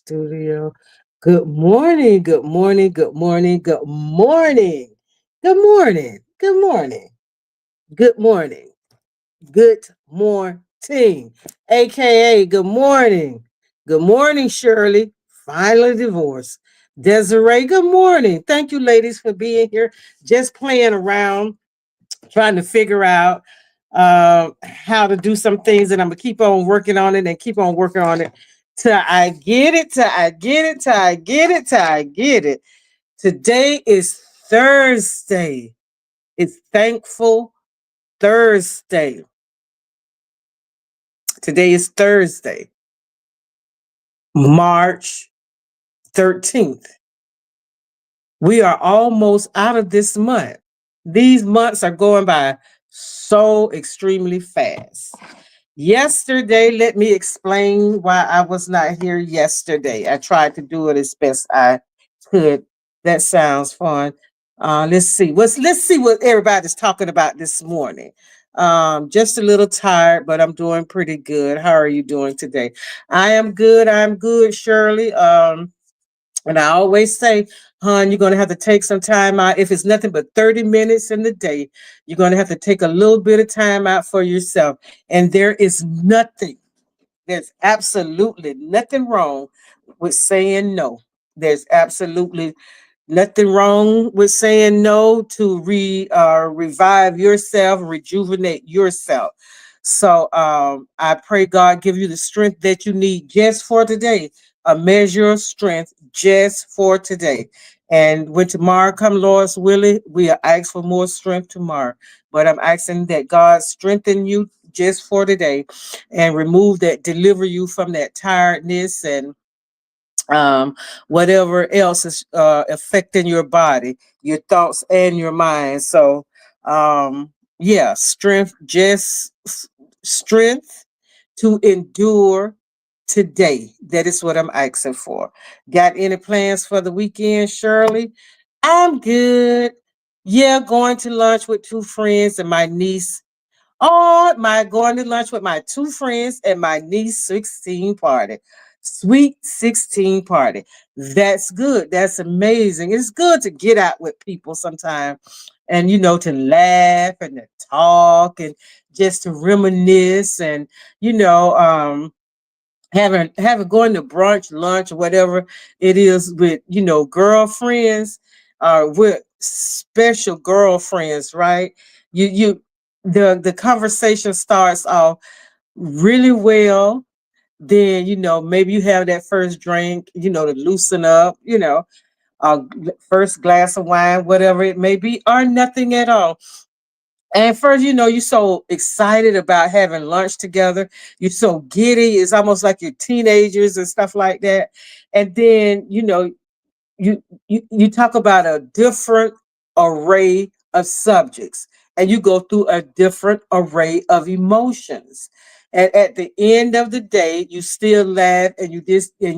studio. Good morning, good morning, good morning, good morning, good morning, good morning, good morning, good morning, aka good morning. Good morning, Shirley. Finally divorced. Desiree, good morning. Thank you, ladies, for being here. Just playing around trying to figure out how to do some things, and I'm gonna keep on working on it and keep on working on it till I get it, till I get it, till I get it, till I get it. Today is Thursday. It's Thankful Thursday. Today is Thursday, March 13th. We are almost out of this month. These months are going by so extremely fast. Yesterday, let me explain why I was not here yesterday. I tried to do it as best I could. That sounds fun. Let's see what everybody's talking about this morning. Just a little tired, but I'm doing pretty good. How are you doing today? I am good. I'm good, Shirley. And I always say, hon, you're going to have to take some time out. If it's nothing but 30 minutes in the day, you're going to have to take a little bit of time out for yourself. And there's absolutely nothing wrong with saying no. There's absolutely nothing wrong with saying no to revive yourself, rejuvenate yourself. So I pray God give you the strength that you need just for today, a measure of strength just for today. And when tomorrow come, Lord's willing, we are ask for more strength tomorrow. But I'm asking that God strengthen you just for today and remove that, deliver you from that tiredness and um, whatever else is affecting your body, your thoughts, and your mind. So, yeah, strength to endure today. That is what I'm asking for. Got any plans for the weekend, Shirley? I'm good. Yeah, going to lunch with two friends and my niece. Oh, my going to lunch with my two friends and my niece 16 party. Sweet 16 party. That's good. That's amazing. It's good to get out with people sometime and to laugh and to talk and just to reminisce and you know um having going to brunch, lunch, whatever it is with girlfriends, with special girlfriends, right? You the conversation starts off really well. Then maybe you have that first drink, to loosen up, uh, first glass of wine, whatever it may be, or nothing at all. And first, you're so excited about having lunch together. You're so giddy. It's almost like you're teenagers and stuff like that. And then, you talk about a different array of subjects and you go through a different array of emotions. And at the end of the day, you still laugh and you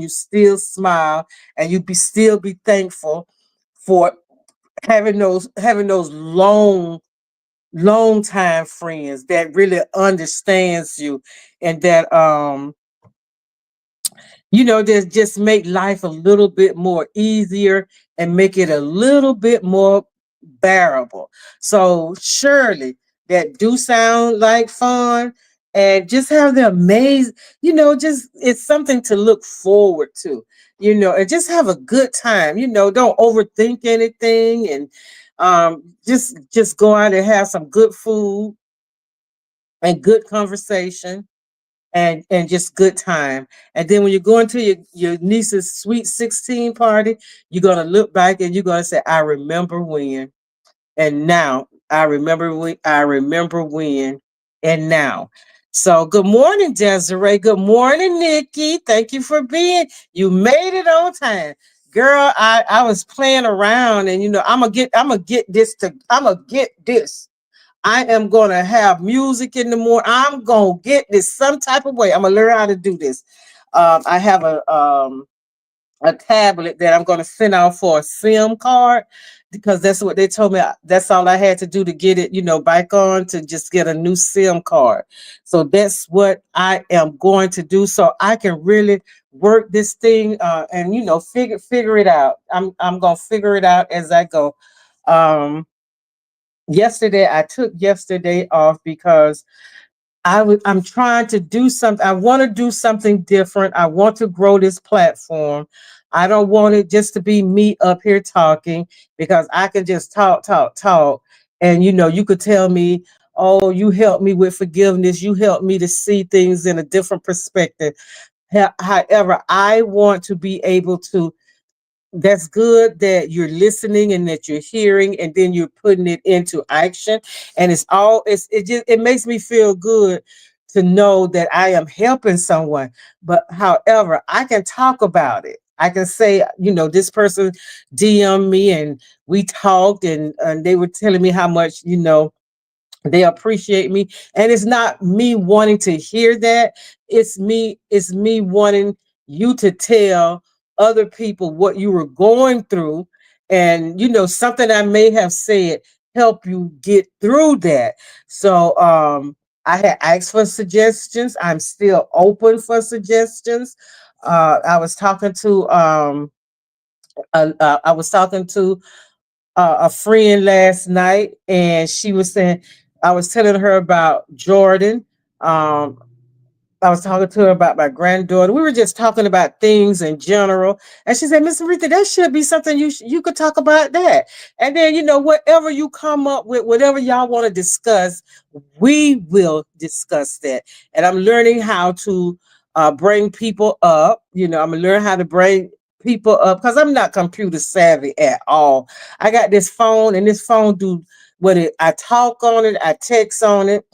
still smile and you still be thankful for having those long time friends that really understands you and that that just make life a little bit more easier and make it a little bit more bearable. So surely that do sound like fun and just have the amazing, just it's something to look forward to, and just have a good time, don't overthink anything and just go out and have some good food and good conversation and just good time. And then when you're going to your niece's sweet 16 party, you're gonna look back and you're gonna say, I remember when and now. I remember when and now. So good morning, Desiree. Good morning, Nikki. Thank you for being. You made it on time. Girl, I was playing around and I'm gonna get this. I am gonna have music in the morning. I'm gonna get this some type of way. I'm gonna learn how to do this. I have a tablet that I'm going to send out for a SIM card because that's what they told me. That's all I had to do to get it, back on, to just get a new SIM card. So that's what I am going to do so I can really work this thing and figure it out. I'm going to figure it out as I go. Um Yesterday I took yesterday off because I'm trying to do something. I want to do something different. I want to grow this platform. I don't want it just to be me up here talking, because I can just talk, talk, talk. And you could tell me, oh, you helped me with forgiveness. You helped me to see things in a different perspective. However, I want to be able to, that's good that you're listening and that you're hearing and then you're putting it into action, and it makes me feel good to know that I am helping someone. But however, I can talk about it. I can say, this person DM me and we talked, and they were telling me how much they appreciate me. And it's not me wanting to hear that. It's me wanting you to tell other people what you were going through, and something I may have said help you get through that. So I had asked for suggestions. I'm still open for suggestions. I was talking to a friend last night, and she was saying, I was telling her about Jordan. Um, I was talking to her about my granddaughter. We were just talking about things in general, and she said, "Miss Aretha, that should be something you could talk about that." And then whatever you come up with, whatever y'all want to discuss, we will discuss that. And I'm learning how to bring people up. I'm gonna learn how to bring people up because I'm not computer savvy at all. I got this phone, and this phone do what it. I talk on it, I text on it,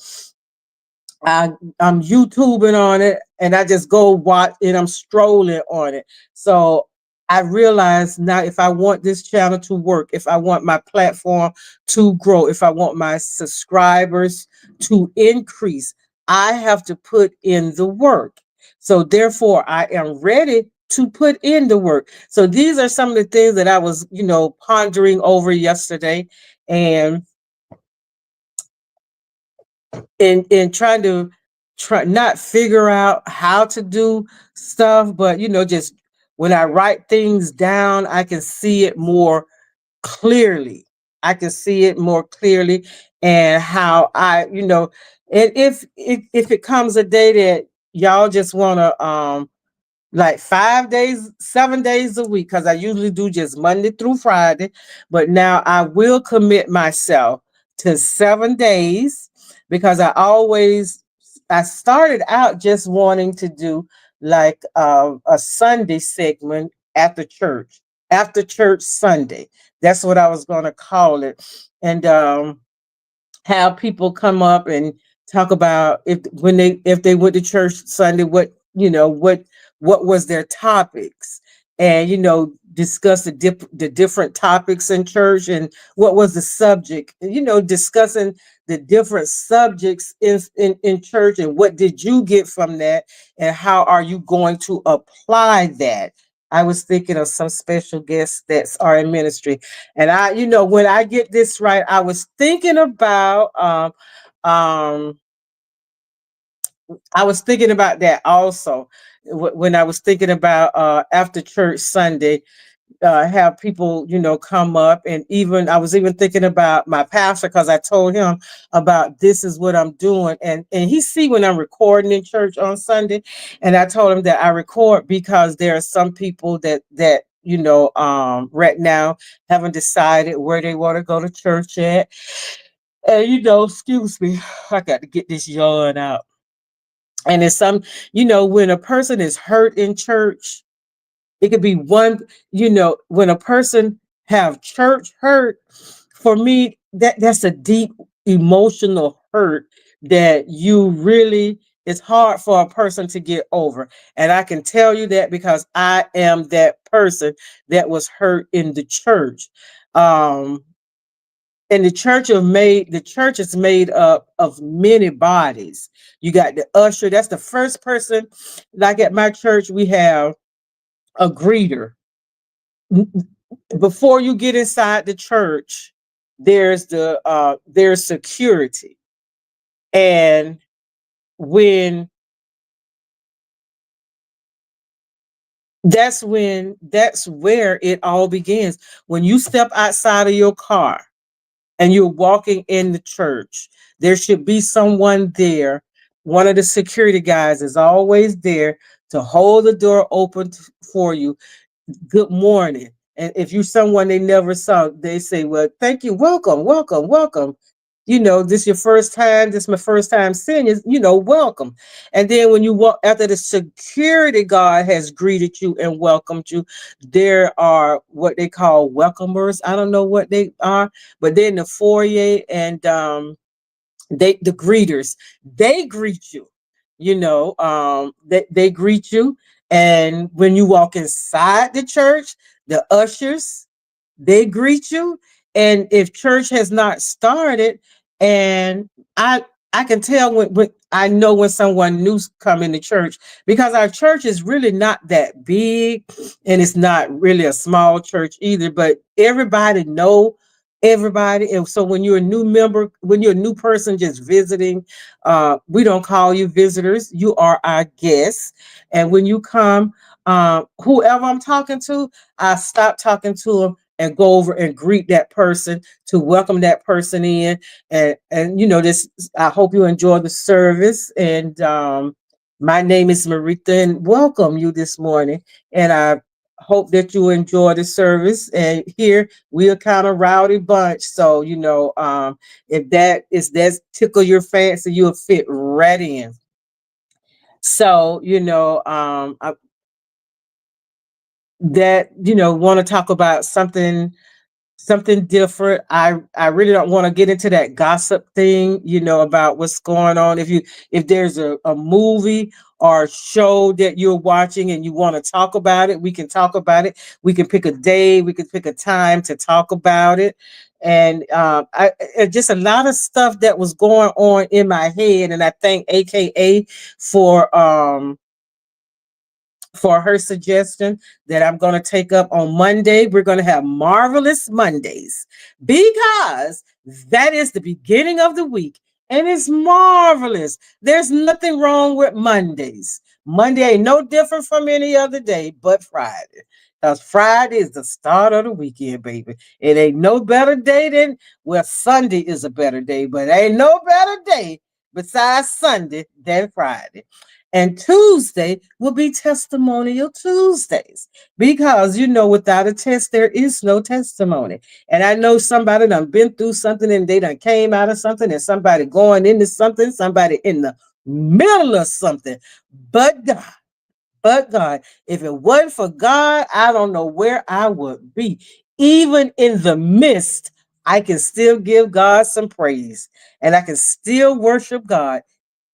I, I'm YouTubing on it, and I just go watch, and I'm strolling on it. So I realize now, if I want this channel to work, if I want my platform to grow, if I want my subscribers to increase, I have to put in the work. So therefore, I am ready to put in the work. So these are some of the things that I was, pondering over yesterday, and trying to not figure out how to do stuff, but just when I write things down, I can see it more clearly. I can see it more clearly, and how and if it comes a day that y'all just want to like 5 days, 7 days a week, because I usually do just Monday through Friday. But now I will commit myself to 7 days, because I started out just wanting to do like a Sunday segment after church Sunday. That's what I was going to call it. And have people come up and talk about if they went to church Sunday, what was their topics, and discuss the different topics in church, and what was the subject, discussing the different subjects in church, and what did you get from that, and how are you going to apply that. I was thinking of some special guests that are in ministry. And when I get this right, I was thinking about um I was thinking about that also, when I was thinking about after church Sunday, have people, come up. And even I was even thinking about my pastor, because I told him about this is what I'm doing. And he see when I'm recording in church on Sunday. And I told him that I record because there are some people that right now haven't decided where they want to go to church at. And excuse me, I got to get this yawn out. And it's when a person is hurt in church, it could be when a person have church hurt, for me, that's a deep emotional hurt that you really, it's hard for a person to get over. And I can tell you that because I am that person that was hurt in the church. Um, and the church is made up of many bodies. You got the usher, that's the first person. Like at my church, we have a greeter. Before you get inside the church, there's security. And when that's where it all begins. When you step outside of your car and you're walking in the church, there should be someone there. One of the security guys is always there to hold the door open for you. Good morning. And if you're someone they never saw, they say, well, thank you, welcome, welcome, welcome. This your first time, this my first time seeing you, welcome. And then when you walk after the security guard has greeted you and welcomed you, there are what they call welcomers. I don't know what they are, but they're in the foyer, and the greeters, they greet you. They greet you. And when you walk inside the church, the ushers, they greet you. And if church has not started, and I can tell when I know when someone new's coming to church, because our church is really not that big, and it's not really a small church either, but everybody know everybody. And so when you're a new member, when you're a new person just visiting, we don't call you visitors, you are our guests. And when you come, whoever I'm talking to, I stop talking to them and go over and greet that person to welcome that person in. And this, I hope you enjoy the service. And my name is Marita, and welcome you this morning. And I hope that you enjoy the service. And here we're a kind of rowdy bunch. So, if that tickle your fancy, you'll fit right in. So, that, want to talk about something different. I really don't want to get into that gossip thing, about what's going on. If there's a movie or show that you're watching and you want to talk about it, we can talk about it. We can pick a day, we can pick a time to talk about it. And just a lot of stuff that was going on in my head. And I thank AKA for her suggestion that I'm going to take up on Monday. We're going to have Marvelous Mondays because that is the beginning of the week and it's marvelous. There's nothing wrong with Mondays. Monday ain't no different from any other day but Friday. Because Friday is the start of the weekend, baby. It ain't no better day than, well, Sunday is a better day, but ain't no better day besides Sunday than Friday. And Tuesday will be testimonial Tuesdays because, without a test, there is no testimony. And I know somebody done been through something and they done came out of something, and somebody going into something, somebody in the middle of something. But God, if it wasn't for God, I don't know where I would be. Even in the midst, I can still give God some praise and I can still worship God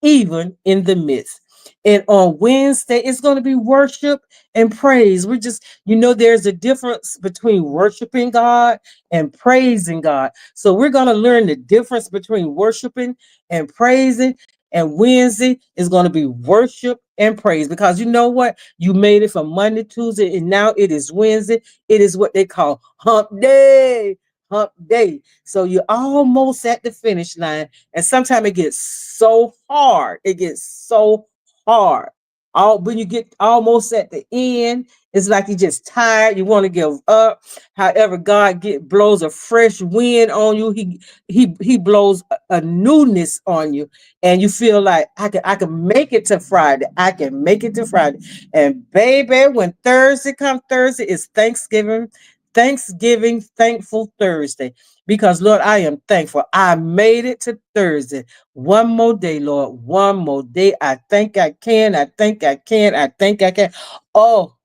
even in the midst. And on Wednesday, it's going to be worship and praise. We're just, there's a difference between worshiping God and praising God. So we're going to learn the difference between worshiping and praising. And Wednesday is going to be worship and praise because you know what? You made it from Monday, Tuesday, and now it is Wednesday. It is what they call hump day. Hump day. So you're almost at the finish line. And sometimes it gets so hard. It gets so hard. All when you get almost at the end, it's like you're just tired. You want to give up. However, God blows a fresh wind on you. He blows a newness on you, and you feel like I can make it to Friday. I can make it to Friday. And baby, when Thursday comes, Thursday is Thanksgiving. Thanksgiving, thankful Thursday. Because, Lord, I am thankful. I made it to Thursday. One more day, Lord. One more day. I think I can. I think I can. I think I can. Oh,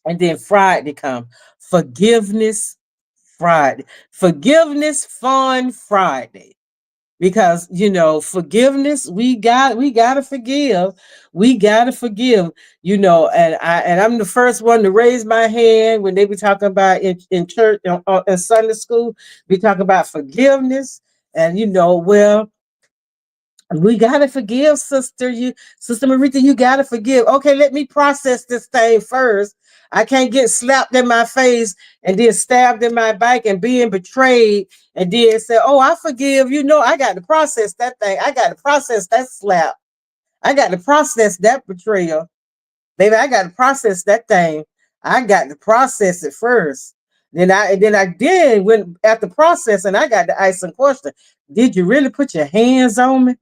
and then Friday come. Forgiveness Friday. Forgiveness Fun Friday, because forgiveness, we gotta forgive. We gotta forgive. And I'm the first one to raise my hand when they be talking about in church, in Sunday school. We talk about forgiveness. And well, we gotta forgive, sister Marita. You gotta forgive. Okay, let me process this thing first. I can't get slapped in my face and then stabbed in my back and being betrayed and then say, oh, I forgive you. No, I got to process that thing. I got to process that slap. I got to process that betrayal. Baby, I got to process that thing. I got to process it first. Then when after processing, I got to ask some question. Did you really put your hands on me?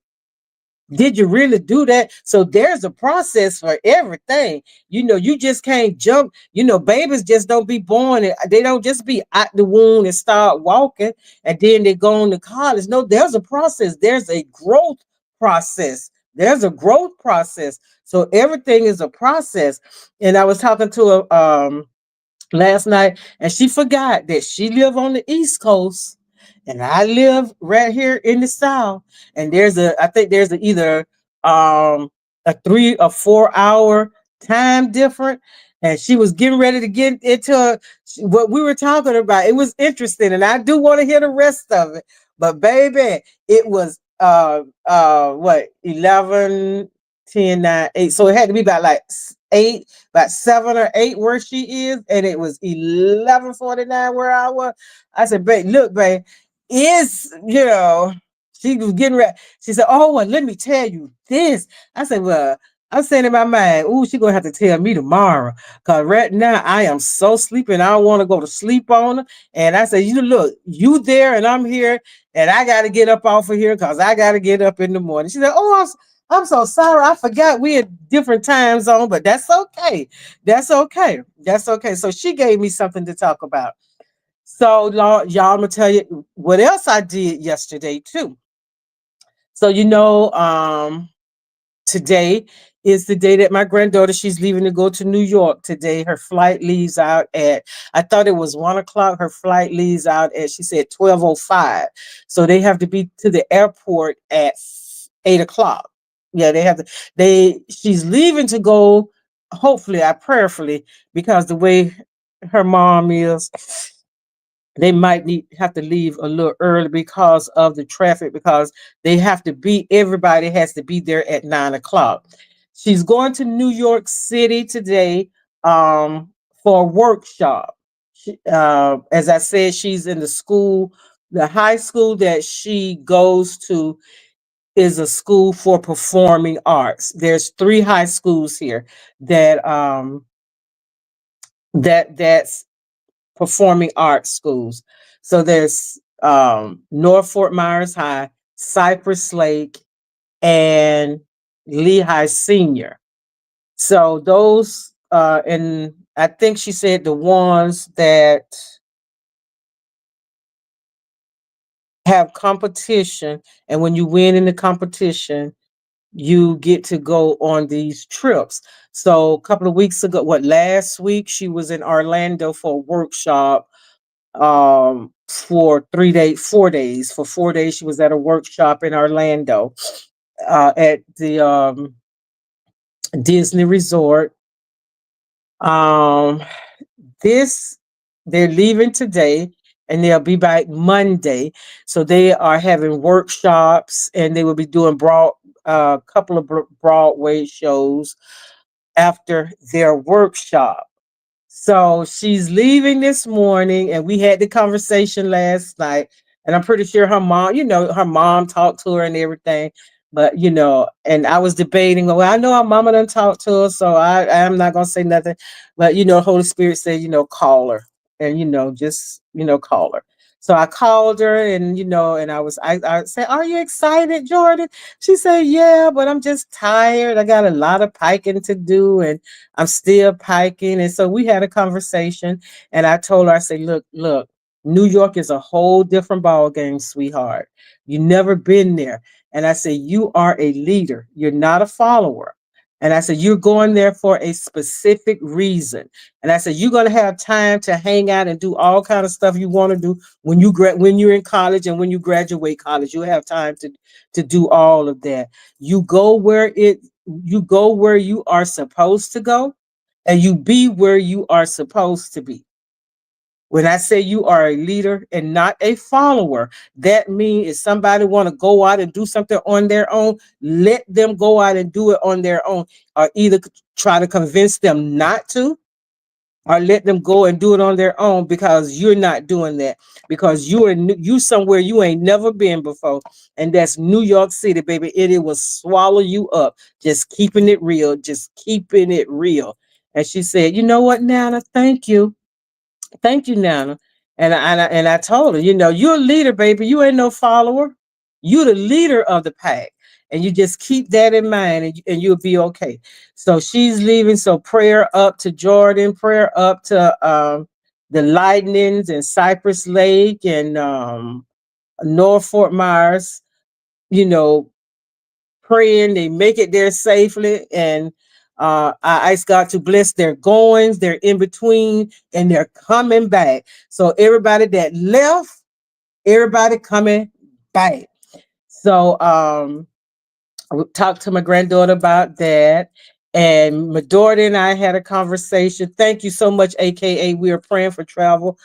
Did you really do that? So there's a process for everything. You just can't jump. Babies just don't be born. They don't just be out the womb and start walking and then they go on to college. No, there's a process. There's a growth process. There's a growth process. So everything is a process. And I was talking to a last night, and she forgot that she live on the East Coast, and I live right here in the South. And I think there's either a 3 or 4 hour time difference. And she was getting ready to get into what we were talking about. It was interesting, and I do want to hear the rest of it. But baby, it was what 11, 10, 9, 8. So it had to be about like 8, about 7 or 8 where she is, and it was 11:49 where I was. I said, babe, look, babe, she was getting ready. She said, oh, well, let me tell you this. I said, well, I'm saying in my mind, ooh, she gonna have to tell me tomorrow. Cause right now I am so sleepy and I don't want to go to sleep on her. And I said, look, you there and I'm here, and I gotta get up off of here because I gotta get up in the morning. She said, oh, I'm so sorry. I forgot we had different time zone, but that's okay. That's okay. That's okay. So she gave me something to talk about. So y'all, I'm gonna tell you what else I did yesterday too. So today is the day that my granddaughter, she's leaving to go to New York today. Her flight leaves out at, I thought it was 1 o'clock. Her flight leaves out at, she said 12:05. So they have to be to the airport at 8 o'clock. Yeah, they have to, she's leaving to go, hopefully, I prayerfully, because the way her mom is, they might have to leave a little early because of the traffic, because everybody has to be there at 9 o'clock. She's going to New York City today for a workshop. As I said, she's in the high school that she goes to is a school for performing arts. There's 3 high schools here that's performing arts schools. So there's North Fort Myers High, Cypress Lake, and Lehigh Senior. So those and I think she said the ones that have competition, and when you win in the competition, you get to go on these trips. So a couple of weeks ago, last week, she was in Orlando for a workshop for 3 days, 4 days. For 4 days, she was at a workshop in Orlando at the Disney Resort. Um, this they're leaving today and they'll be back Monday. So they are having workshops and they will be doing a couple of Broadway shows after their workshop. So she's leaving this morning, and we had the conversation last night. And I'm pretty sure her mom talked to her and everything. But and I was debating. Well, I know our mama done talked to her, so I'm not gonna say nothing. But Holy Spirit said, call her, and just call her. So I called her, and and I said, "Are you excited, Jordan?" She said, "Yeah, but I'm just tired. I got a lot of piking to do, and I'm still piking." And so we had a conversation, and I told her, I said, look, New York is a whole different ball game, sweetheart. You never been there. And I said, you are a leader. You're not a follower. And I said, you're going there for a specific reason. And I said, you're going to have time to hang out and do all kind of stuff you want to do when you're in college and when you graduate college. You'll have time to do all of that. You go where you are supposed to go, and you be where you are supposed to be. When I say you are a leader and not a follower, that means if somebody want to go out and do something on their own, let them go out and do it on their own, or either try to convince them not to, or let them go and do it on their own, because you're not doing that, because you somewhere you ain't never been before, and that's New York City, baby. It will swallow you up. Just keeping it real, just keeping it real. And she said, "You know what, Nana? Thank you." Thank you, Nana. And I told her, you're a leader, baby. You ain't no follower. You're the leader of the pack. And you just keep that in mind, and you'll be okay. So she's leaving. So prayer up to Jordan, prayer up to the Lightnings and Cypress Lake and North Fort Myers, you know, praying they make it there safely. And I ask God to bless their goings, their in between, and they're coming back. So everybody that left, everybody coming back. So I talked to my granddaughter about that. And my daughter and I had a conversation. Thank you so much, AKA. We are praying for travel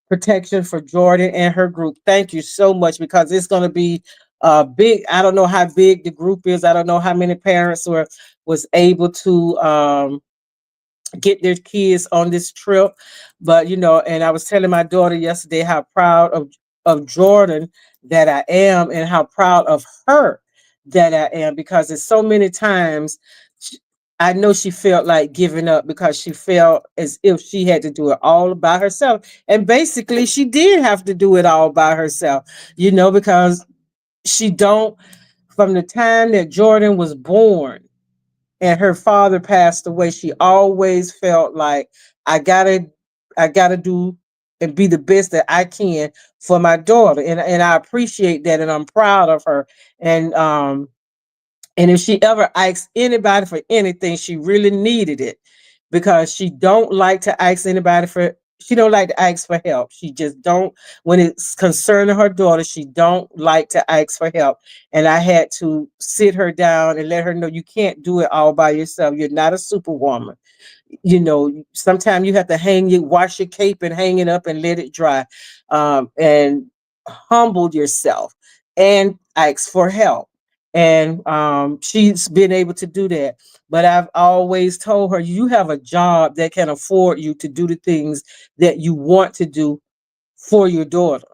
protection for Jordan and her group. Thank you so much, because it's going to be big. I don't know how big the group is. I don't know how many parents was able to get their kids on this trip. But and I was telling my daughter yesterday how proud of Jordan that I am, and how proud of her that I am, because it's so many times sh- I know she felt like giving up, because she felt as if she had to do it all by herself. And basically she did have to do it all by herself, because she don't from the time that Jordan was born and her father passed away, she always felt like I gotta, I gotta do and be the best that I can for my daughter, and I appreciate that, and I'm proud of her. And if she ever asks anybody for anything, she really needed it, because she don't like to ask anybody for. She don't like to ask for help. She just don't. When it's concerning her daughter, she don't like to ask for help. And I had to sit her down and let her know you can't do it all by yourself. You're not a superwoman. Sometimes you have to wash your cape and hang it up and let it dry, and humble yourself and ask for help. And she's been able to do that. But I've always told her, you have a job that can afford you to do the things that you want to do for your daughter.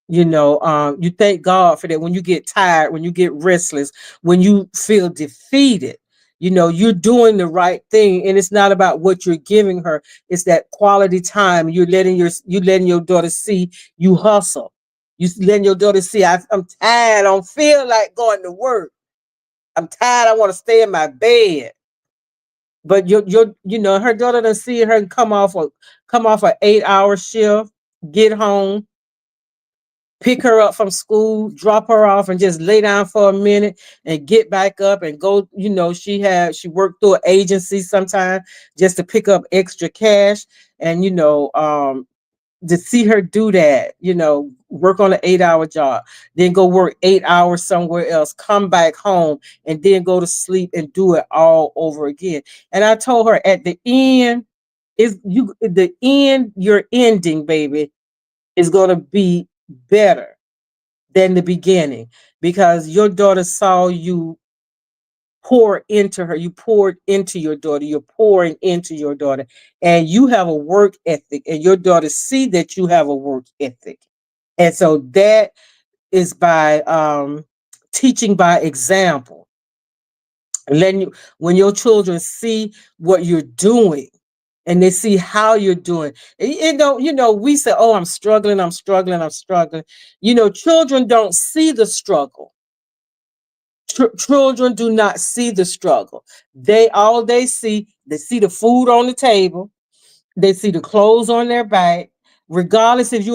You thank God for that. When you get tired, when you get restless, when you feel defeated, you're doing the right thing. And it's not about what you're giving her. It's that quality time. You letting your daughter see you hustle. You letting your daughter see, I'm tired. I don't feel like going to work. I'm tired. I want to stay in my bed. But her daughter done see her come off a 8-hour shift, get home, pick her up from school, drop her off, and just lay down for a minute and get back up and go. She worked through an agency sometime just to pick up extra cash. And to see her do that, work on an 8-hour job, then go work 8 hours somewhere else, come back home, and then go to sleep and do it all over again. And I told her at the end, your ending, baby, is gonna be better than the beginning, because your daughter saw you pour into her. You poured into your daughter. You're pouring into your daughter, and you have a work ethic, and your daughter see that you have a work ethic. And so that is by teaching by example. Letting you When your children see what you're doing, and they see how you're doing. We say, "Oh, I'm struggling, I'm struggling, I'm struggling." Children don't see the struggle. Children do not see the struggle. They see the food on the table. They see the clothes on their back. Regardless if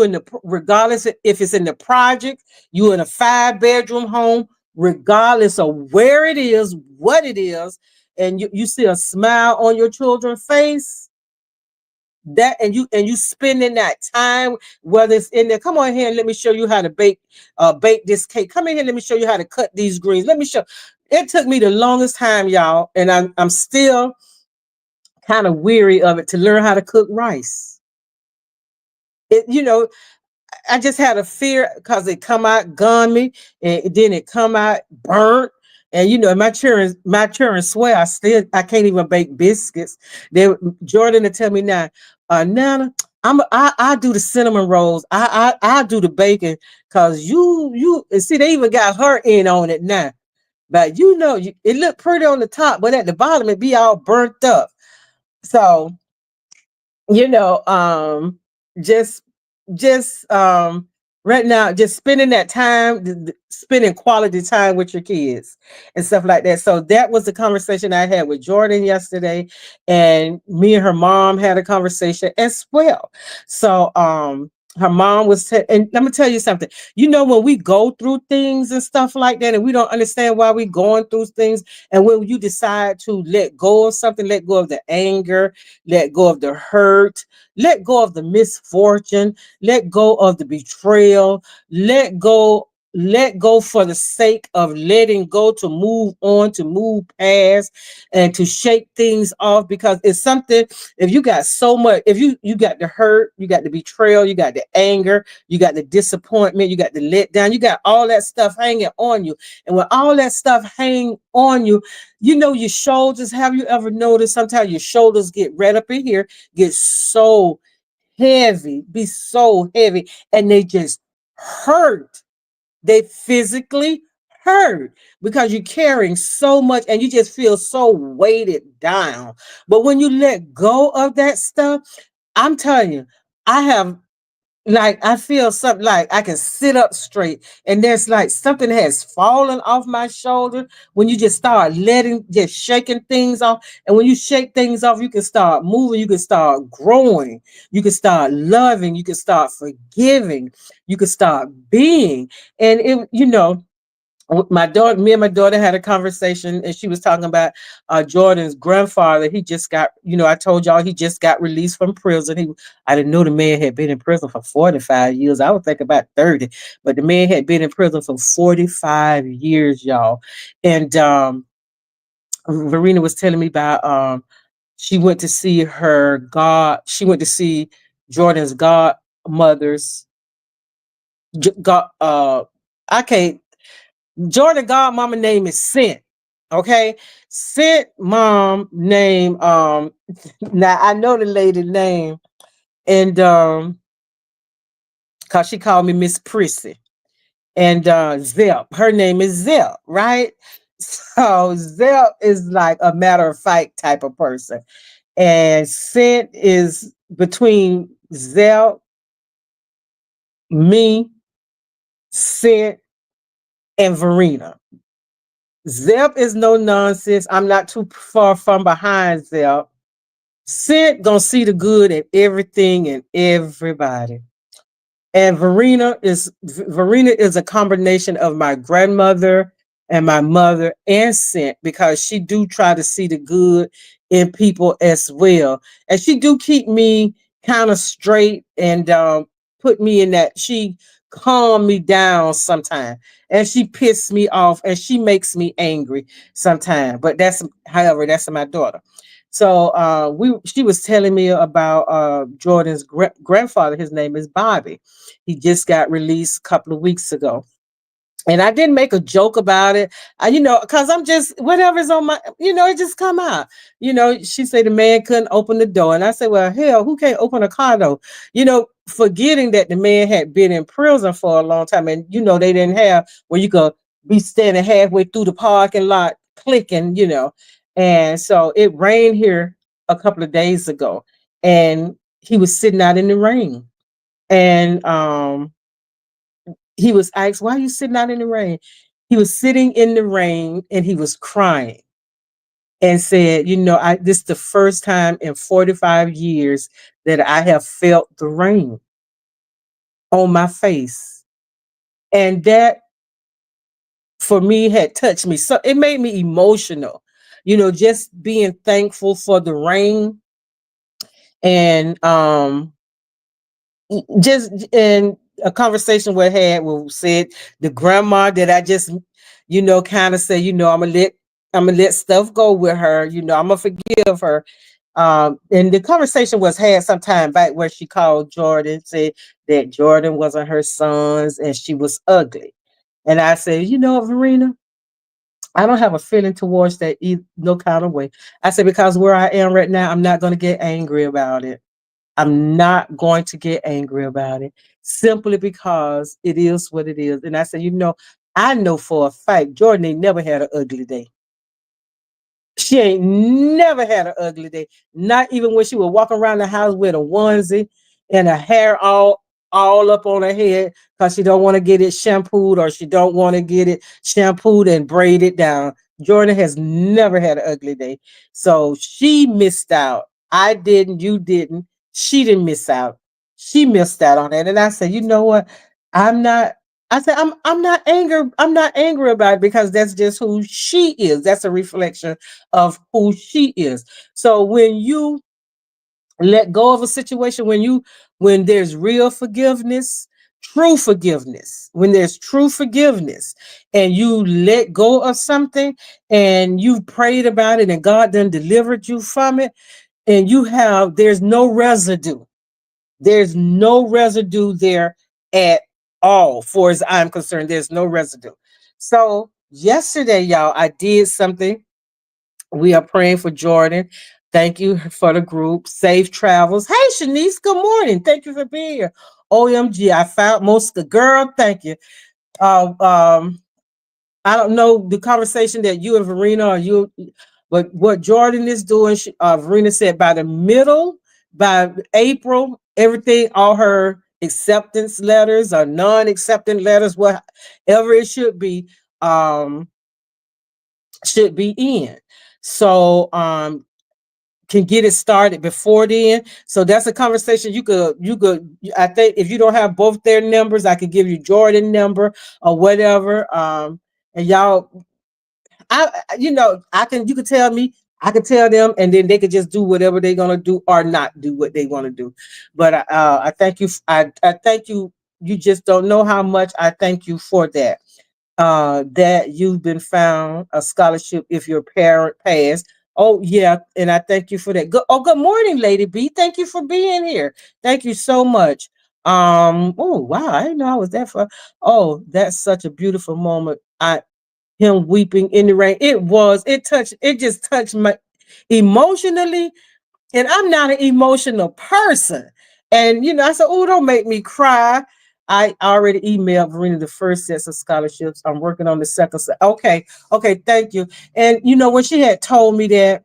it's in the project, you in a 5-bedroom home, regardless of where it is, what it is, and you see a smile on your children's face, and you spending that time, whether it's in there. Come on here and let me show you how to bake this cake. Come in here, let me show you how to cut these greens. Let me show. It took me the longest time, y'all, and I'm still kind of weary of it, to learn how to cook rice. I just had a fear, because it come out gummy, and then it come out burnt. And my children swear I can't even bake biscuits. They Jordan to tell me now, Nana, I do the cinnamon rolls. I do the baking because you and see they even got her in on it now. But it looked pretty on the top, but at the bottom it be all burnt up. So you know, just just right now, just spending that time, spending quality time with your kids and stuff like that. So that was the conversation I had with Jordan yesterday, and me and her mom had a conversation as well. So her mom and let me tell you something. When we go through things and stuff like that, and we don't understand why we're going through things, and when you decide to let go of something, let go of the anger, let go of the hurt, let go of the misfortune, let go of the betrayal, let go for the sake of letting go, to move on, to move past, and to shake things off, because it's something. If you got so much, if you got the hurt, you got the betrayal, you got the anger, you got the disappointment, you got the letdown, you got all that stuff hanging on you. And when all that stuff hang on you, your shoulders, have you ever noticed sometimes your shoulders get right up in here, get so heavy, be so heavy, and they just hurt. They physically hurt because you're carrying so much and you just feel so weighted down. But when you let go of that stuff, I'm telling you, I have, like, I feel something, like I can sit up straight, and there's like something has fallen off my shoulder when you just start just shaking things off. And when you shake things off, you can start moving, you can start growing, you can start loving, you can start forgiving, you can start being. And me and my daughter had a conversation, and she was talking about Jordan's grandfather. He just got, I told y'all he just got released from prison. I didn't know the man had been in prison for 45 years. I would think about 30, but the man had been in prison for 45 years, y'all. And Verena was telling me about she went to see she went to see Jordan's godmother's god. I can't Jordan godmama name is Scent. Okay. Scent mom name. Now I know the lady name, and cause she called me Miss Prissy. And Zep, her name is Zep, right? So Zep is like a matter of fact type of person. And Scent is between Zep, me, Scent, and Verena. Zep is no nonsense. I'm not too far from behind Zep. Sid gonna see the good in everything and everybody. And Verena is a combination of my grandmother and my mother and Scent, because she do try to see the good in people as well. And she do keep me kind of straight, and put me in that. She calm me down sometimes, and she piss me off, and she makes me angry sometimes. But that's my daughter. So she was telling me about Jordan's grandfather. His name is Bobby. He just got released a couple of weeks ago. And I didn't make a joke about it, because I'm just, whatever's on my, it just come out. She said the man couldn't open the door, and I said, well, hell, who can't open a car door? Forgetting that the man had been in prison for a long time, and they didn't have where you could be standing halfway through the parking lot clicking. And so it rained here a couple of days ago, and he was sitting out in the rain, and he was asked, why are you sitting out in the rain? He was sitting in the rain and he was crying, and said, this is the first time in 45 years that I have felt the rain on my face. And that, for me, had touched me. So it made me emotional, just being thankful for the rain. And just in a conversation we had, where we said the grandma that I just, kind of say, I'm gonna let stuff go with her, I'm gonna forgive her. And the conversation was had some time back, where she called Jordan, said that Jordan wasn't her son's and she was ugly. And I said, Verena, I don't have a feeling towards that no kind of way. I said, because where I am right now, I'm not going to get angry about it. I'm not going to get angry about it simply because it is what it is. And I said, I know for a fact Jordan ain't never had an ugly day. She ain't never had an ugly day. Not even when she would walk around the house with a onesie and her hair all up on her head because she don't want to get it shampooed or she don't want to get it shampooed and braided down. Jordan has never had an ugly day. So she missed out. I didn't, you didn't. She didn't miss out. She missed out on that. And I said, you know what? I'm not I said, I'm not angry about it because that's just who she is. That's a reflection of who she is. So when you let go of a situation, when there's real forgiveness, true forgiveness, when there's true forgiveness and you let go of something and you've prayed about it and God then delivered you from it, and there's no residue. There's no residue there at all, for as I'm concerned. There's no residue. So yesterday, y'all, I did something. We are praying for Jordan. Thank you for the group. Safe travels. Hey, Shanice, good morning. Thank you for being here. OMG, I found most the girl. Thank you. Uh, um, I don't know the conversation that you and Verena or you, but what Jordan is doing, Verena said by April, everything, all her acceptance letters or non-acceptance letters, whatever it should be in. So can get it started before then. So that's a conversation I think if you don't have both their numbers, I could give you Jordan number or whatever. And y'all, you could tell me, I could tell them, and then they could just do whatever they're gonna do or not do what they want to do. But I thank you. I thank you. You just don't know how much I thank you for that. That you've been found a scholarship if your parent passed. Oh yeah, and I thank you for that. Good morning, Lady B. Thank you for being here. Thank you so much. Oh wow, I didn't know I was that far. Oh, that's such a beautiful moment. Him weeping in the rain. It just touched my emotionally, and I'm not an emotional person. And I said, oh, don't make me cry. I already emailed Verena the first sets of scholarships. I'm working on the second set. Okay, thank you. And when she had told me that,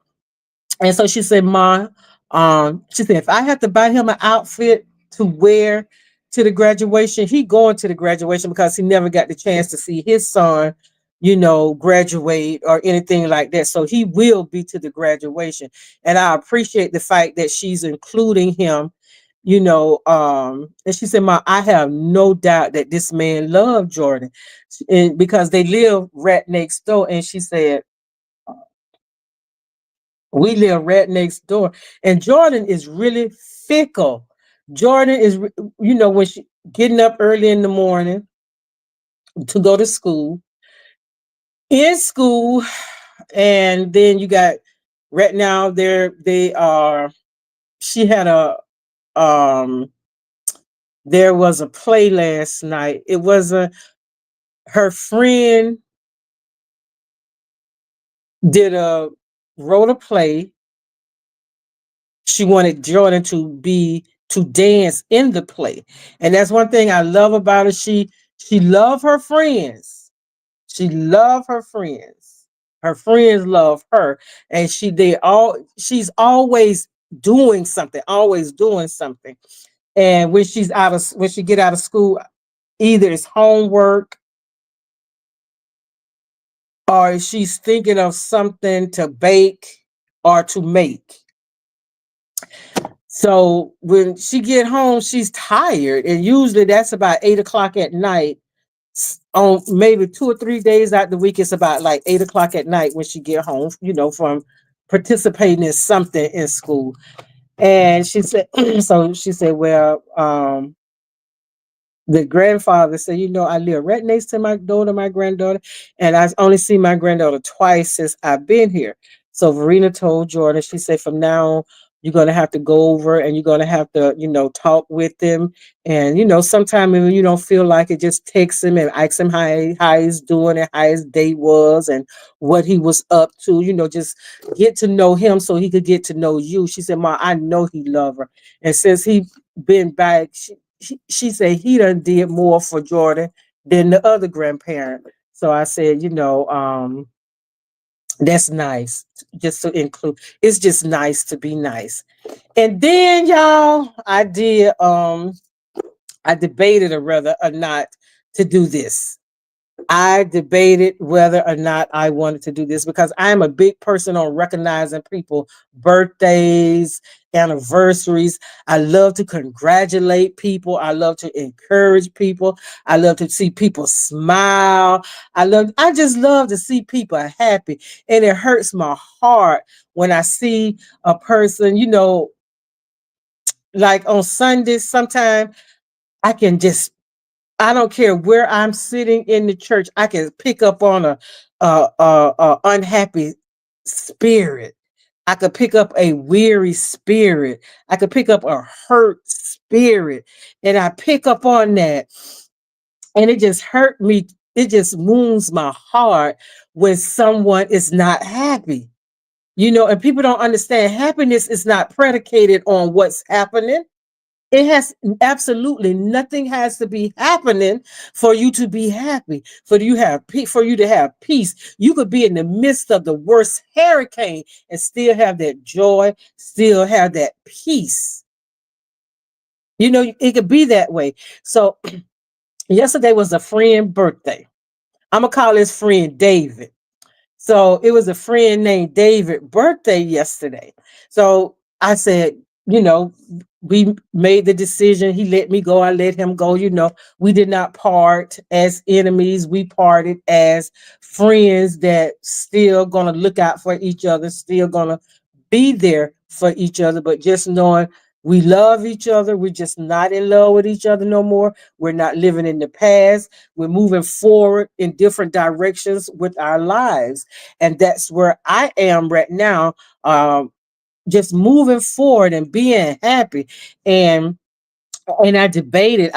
and so she said, Ma, she said, if I have to buy him an outfit to wear to the graduation, he going to the graduation because he never got the chance to see his son, graduate or anything like that. So he will be to the graduation. And I appreciate the fact that she's including him, and she said, Ma, I have no doubt that this man loved Jordan. And because they live right next door. And she said, we live right next door. And Jordan is really fickle. Jordan is, when she getting up early in the morning to go to school, in school, and then you got right now they are, she had um there was a play last night. It was her friend did a wrote a play. She wanted Jordan to dance in the play. And that's one thing I love about her. She loved her friends. She loved her friends. Her friends love her. And she's always doing something, always doing something. And when she get out of school, either it's homework or she's thinking of something to bake or to make. So when she get home, she's tired, and usually that's about 8 o'clock at night. On maybe 2 or 3 days out the week, it's about like 8 o'clock at night when she get home, from participating in something in school. And she said, so she said, well, the grandfather said, I live right next to my granddaughter, and I only see my granddaughter twice since I've been here. So Verena told Jordan, she said, from now on, You're gonna have to go over and you're gonna have to, talk with him. And sometime when you don't feel like it, just text him and ask him how he's doing and how his day was and what he was up to. Just get to know him so he could get to know you. She said, "Ma, I know he love her." And since he been back, she said he done did more for Jordan than the other grandparent. So I said, that's nice. Just to include, it's just nice to be nice. And then y'all, I debated or whether or not to do this. I debated whether or not I wanted to do this because I'm a big person on recognizing people, birthdays, anniversaries. I love to congratulate people. I love to encourage people. I love to see people smile. I just love to see people happy. And it hurts my heart when I see a person, like on Sundays, sometimes I can just I don't care where I'm sitting in the church. I can pick up on a unhappy spirit. I could pick up a weary spirit. I could pick up a hurt spirit, and I pick up on that, and it just hurt me. It just wounds my heart when someone is not happy. And people don't understand happiness is not predicated on what's happening. It has absolutely nothing has to be happening for you to be happy, for you to have peace. You could be in the midst of the worst hurricane and still have that joy, still have that peace. It could be that way. So yesterday was a friend birthday. I'm gonna call his friend David. So it was a friend named David birthday yesterday. So I said, you know, we made the decision. He let me go. I let him go. We did not part as enemies. We parted as friends that still gonna look out for each other, still gonna be there for each other, but just knowing we love each other. We're just not in love with each other no more. We're not living in the past. We're moving forward in different directions with our lives. And that's where I am right now. Just moving forward and being happy. And I debated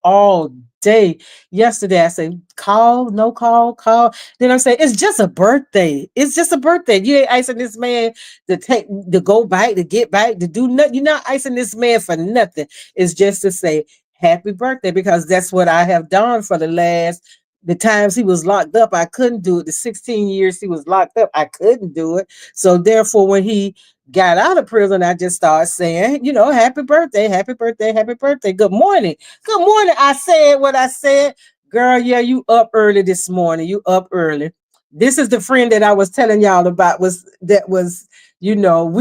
all day yesterday. I said, call, no call, call. Then I'm saying, it's just a birthday. It's just a birthday. You ain't icing this man to go back, to get back, to do nothing. You're not icing this man for nothing. It's just to say happy birthday, because that's what I have done for the times he was locked up. I couldn't do it. The 16 years he was locked up, I couldn't do it. So therefore, when he got out of prison, I just started saying, happy birthday, happy birthday, happy birthday. Good morning. Good morning. I said what I said. Girl, yeah, you up early this morning. You up early. This is the friend that I was telling y'all about we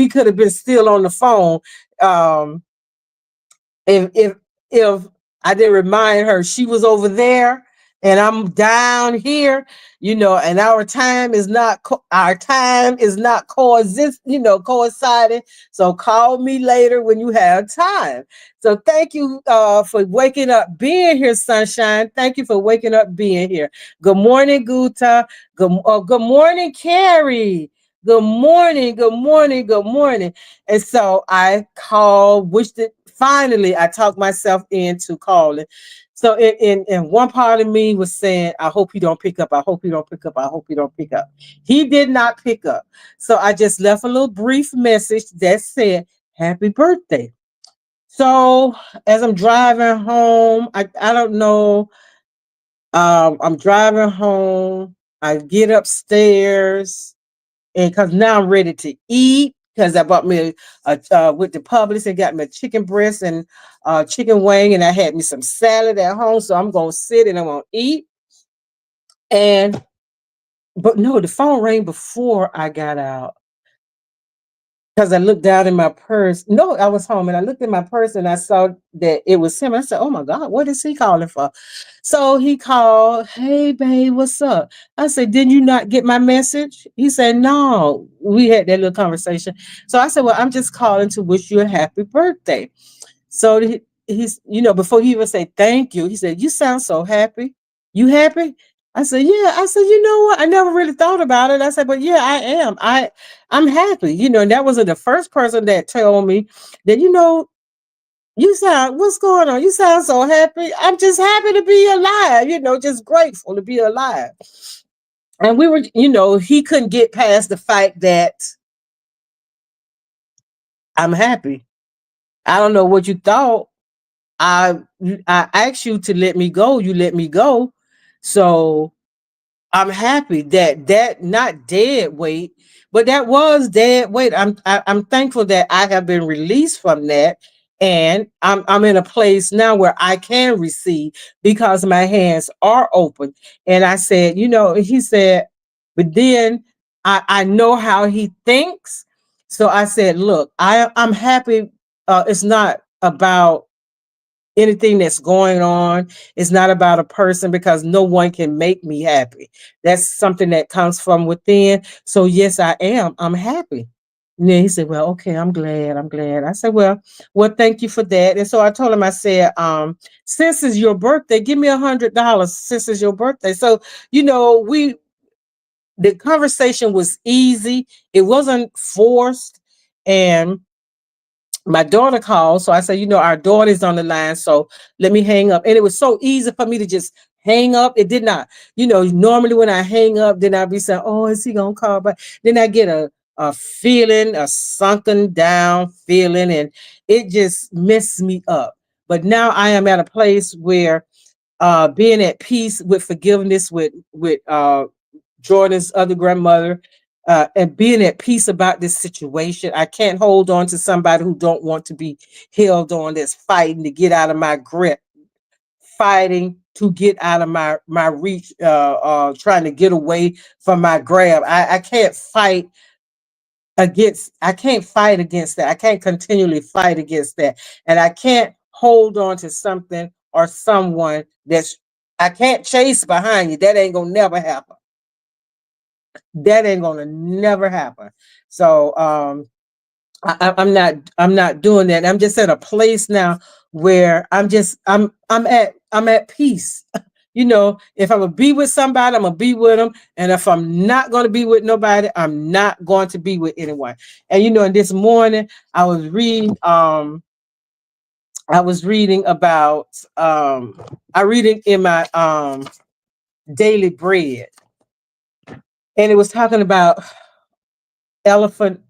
could have been still on the phone. Um, if I didn't remind her she was over there and I'm down here, and our time is not coinciding. So call me later when you have time. So thank you for waking up, being here, sunshine. Thank you for waking up, being here. Good morning, Guta. Good morning, Carrie. Good morning, good morning, good morning. And so I called, wished it. Finally, I talked myself into calling. So in one part of me was saying, I hope he don't pick up. I hope he don't pick up. I hope he don't pick up. He did not pick up. So I just left a little brief message that said, happy birthday. So as I'm driving home, I don't know. I'm driving home. I get upstairs, and because now I'm ready to eat, because I bought me with the Publix and got me a chicken breast and chicken wing, and I had me some salad at home. So I'm gonna sit and I'm gonna eat. And but no, the phone rang before I got out, because I looked down in my purse. No, I was home and I looked in my purse and I saw that it was him. I said, "Oh my God, what is he calling for?" So he called, "Hey, babe, what's up?" I said, "Didn't you not get my message?" He said, "No." We had that little conversation. So I said, "Well, I'm just calling to wish you a happy birthday." So he's, before he even said thank you, he said, "You sound so happy. You happy?" I said, yeah. I said, you know what? I never really thought about it. I said, but yeah, I am. I'm happy. And that wasn't the first person that told me that, you sound, what's going on? You sound so happy. I'm just happy to be alive, just grateful to be alive. And we were, he couldn't get past the fact that I'm happy. I don't know what you thought. I I asked you to let me go. You let me go. So I'm happy that not dead weight, but that was dead weight. I'm thankful that I have been released from that, and I'm in a place now where I can receive because my hands are open. And I said, he said, but then I know how he thinks. So I said, look, I'm happy. It's not about anything that's going on. It's not about a person because no one can make me happy. That's something that comes from within. So yes, I am. I'm happy. And then he said, well, okay, I'm glad. I'm glad. I said, well, thank you for that. And so I told him, I said, since it's your birthday, give me $100 since it's your birthday. So, the conversation was easy. It wasn't forced. And my daughter called. So I said, our daughter's on the line. So let me hang up. And it was so easy for me to just hang up. It did not, normally when I hang up, then I'd be saying, oh, is he going to call? But then I get a feeling, a sunken down feeling, and it just messes me up. But now I am at a place where being at peace with forgiveness with Jordan's other grandmother, and being at peace about this situation. I can't hold on to somebody who don't want to be held on, that's fighting to get out of my grip, fighting to get out of my reach, trying to get away from my grab. I can't fight I can't fight against that. I can't continually fight against that. And I can't hold on to something or someone I can't chase behind you. That ain't gonna never happen. That ain't gonna never happen. So I'm not doing that. I'm just at a place now where I'm at peace. If I'm gonna be with somebody, I'm gonna be with them, and if I'm not gonna be with nobody, I'm not going to be with anyone. And and this morning I was reading about I read it in my daily bread, and it was talking about elephant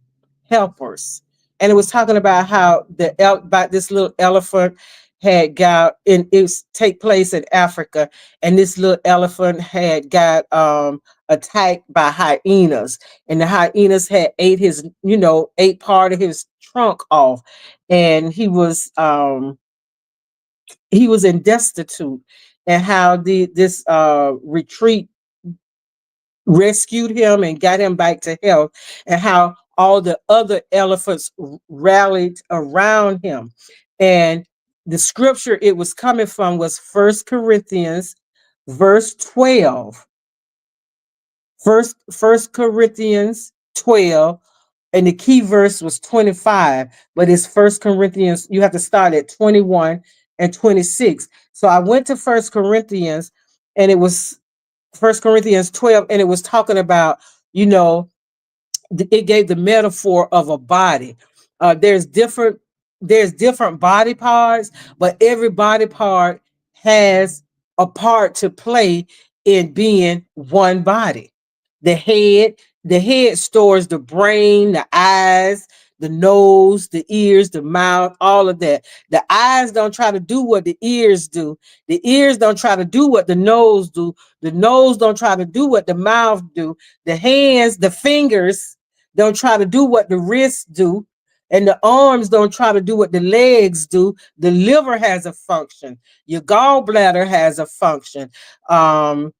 helpers, and it was talking about how about this little elephant had got in it was take place in Africa, and this little elephant had got attacked by hyenas, and the hyenas had ate part of his trunk off, and he was in destitute, and how this retreat rescued him and got him back to health, and how all the other elephants rallied around him. And the scripture it was coming from was First Corinthians verse 12. First Corinthians 12, and the key verse was 25, but it's First Corinthians, you have to start at 21 and 26. So I went to First Corinthians, and it was First Corinthians 12, and it was talking about, you know, it gave the metaphor of a body. There's different body parts, but every body part has a part to play in being one body. The head stores the brain, the eyes, the nose, the ears, the mouth, all of that. The eyes don't try to do what the ears do. The ears don't try to do what the nose do. The nose don't try to do what the mouth do. The hands, the fingers don't try to do what the wrists do. And the arms don't try to do what the legs do. The liver has a function. Your gallbladder has a function. Um,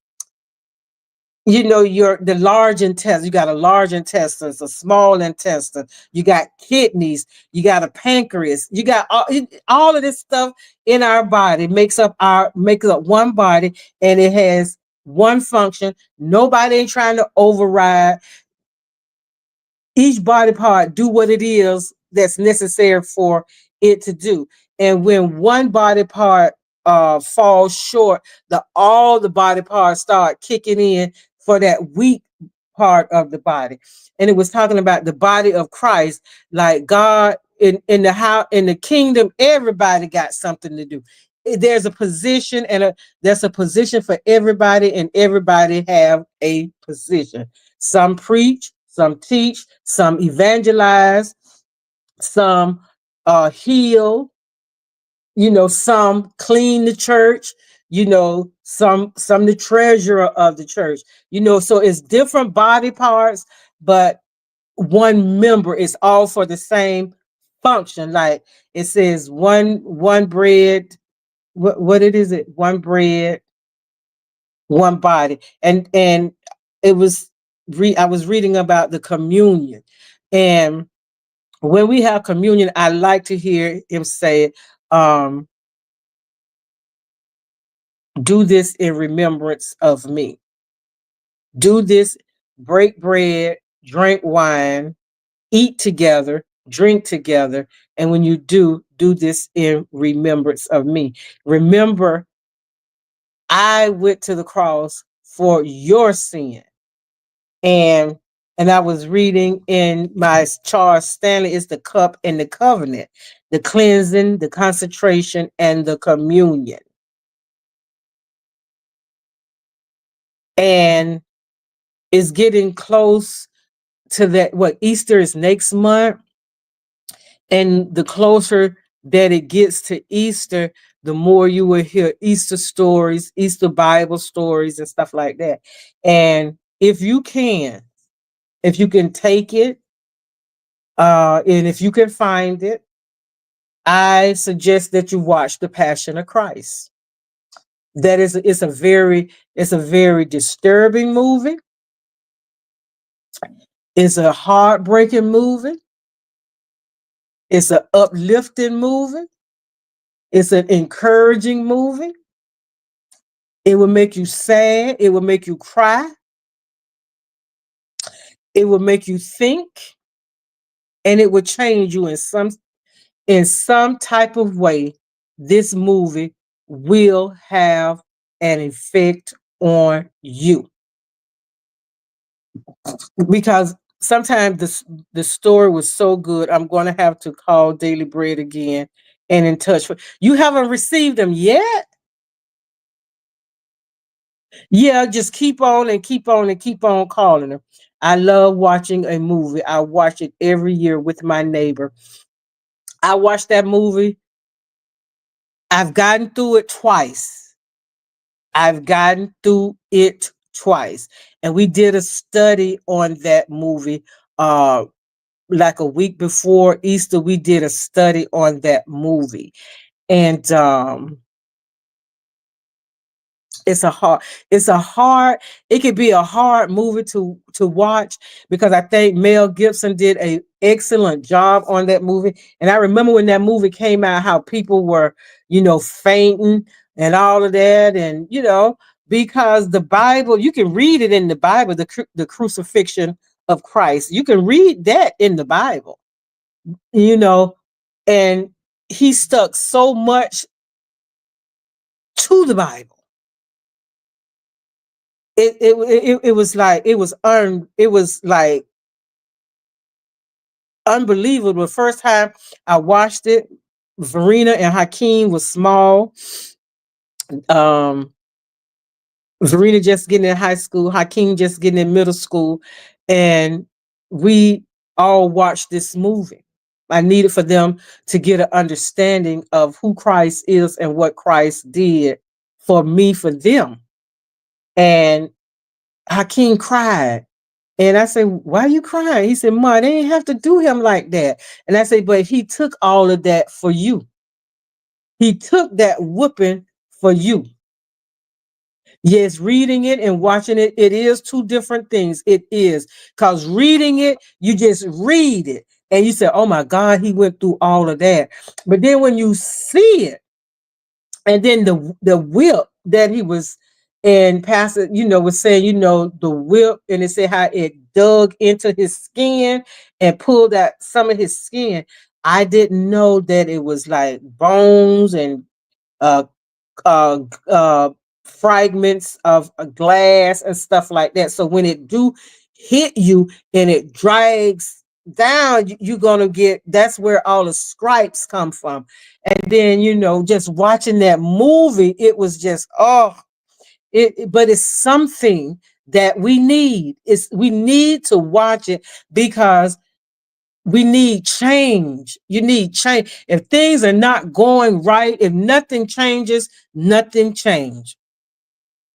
your the large intestine, you got a large intestine, a small intestine, you got kidneys, you got a pancreas, you got all of this stuff in our body makes up one body, and it has one function. Nobody ain't trying to override. Each body part do what it is that's necessary for it to do. And when one body part fall short, the all the body parts start kicking in for that weak part of the body. And it was talking about the body of Christ, like God in the how in the kingdom, everybody got something to do. There's a position and there's a position for everybody, and everybody have a position. Some preach, some teach, some evangelize, some heal, some clean the church, some the treasurer of the church, so it's different body parts, but one member is all for the same function. Like it says one bread, what it is it? One bread, one body. And it was I was reading about the communion. And when we have communion, I like to hear him say, um, do this in remembrance of me. Do this, break bread, drink wine, eat together, drink together. And when you do this in remembrance of me. Remember, I went to the cross for your sin. And I was reading in my Charles Stanley, it's the cup and the covenant, the cleansing, the consecration, and the communion. And it's getting close to that. What, Easter is next month. And the closer that it gets to Easter, the more you will hear Easter stories, Easter Bible stories, and stuff like that. And if you can take it, and if you can find it, I suggest that you watch The Passion of Christ. That is, it's a very disturbing movie. It's a heartbreaking movie. It's an uplifting movie. It's an encouraging movie. It will make you sad. It will make you cry. It will make you think, and it will change you in some type of way. This movie will have an effect on you, because sometimes the story was so good. I'm going to have to call Daily Bread again and in touch with you. Haven't received them yet? Yeah, just keep on and keep on and keep on calling them. I love watching a movie. I watch it every year with my neighbor. I watched that movie. I've gotten through it twice. I've gotten through it twice. And we did a study on that movie like a week before Easter. We did a study on that movie. And it's a hard it's a hard it could be a hard movie to watch, because I think Mel Gibson did a excellent job on that movie. And I remember when that movie came out, how people were, fainting and all of that. And because the Bible, you can read it in the Bible, the crucifixion of Christ, you can read that in the Bible, you know and he stuck so much to the Bible. It was like it was like unbelievable. The first time I watched it, Verena and Hakeem was small. Um, Verena just getting in high school, Hakeem just getting in middle school, and we all watched this movie. I needed for them to get an understanding of who Christ is and what Christ did for me, for them. And Hakeem cried. And I said, why are you crying? He said, Ma, they didn't have to do him like that. And I said, but he took all of that for you. He took that whooping for you. Yes, reading it and watching it, it is two different things. It is. Because reading it, you just read it. And you say, oh my God, he went through all of that. But then when you see it, and then the whip that he was, and Pastor, was saying, the whip, and it said how it dug into his skin and pulled out some of his skin. I didn't know that it was like bones and uh, uh, fragments of glass and stuff like that. So when it do hit you and it drags down, you're gonna get, that's where all the stripes come from. And then, just watching that movie, it was just, oh, but it's something that we need. We need to watch it because we need change. You need change. If things are not going right, if nothing changes, nothing change.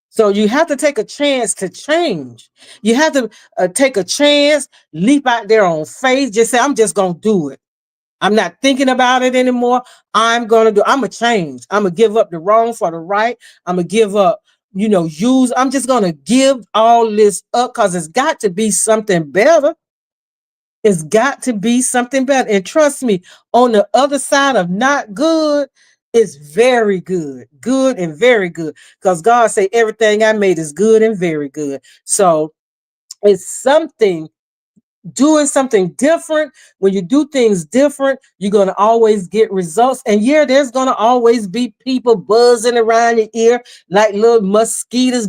So you have to take a chance to change. You have to take a chance, leap out there on faith, just say, I'm just going to do it. I'm not thinking about it anymore. I'm going to change. I'm going to give up the wrong for the right. I'm going to give up, I'm just going to give all this up because it's got to be something better. It's got to be something better. And trust me, on the other side of not good is very good, good and very good. Because God say everything I made is good and very good. So it's something, doing something different. When you do things different, you're going to always get results. And yeah, there's going to always be people buzzing around your ear like little mosquitoes,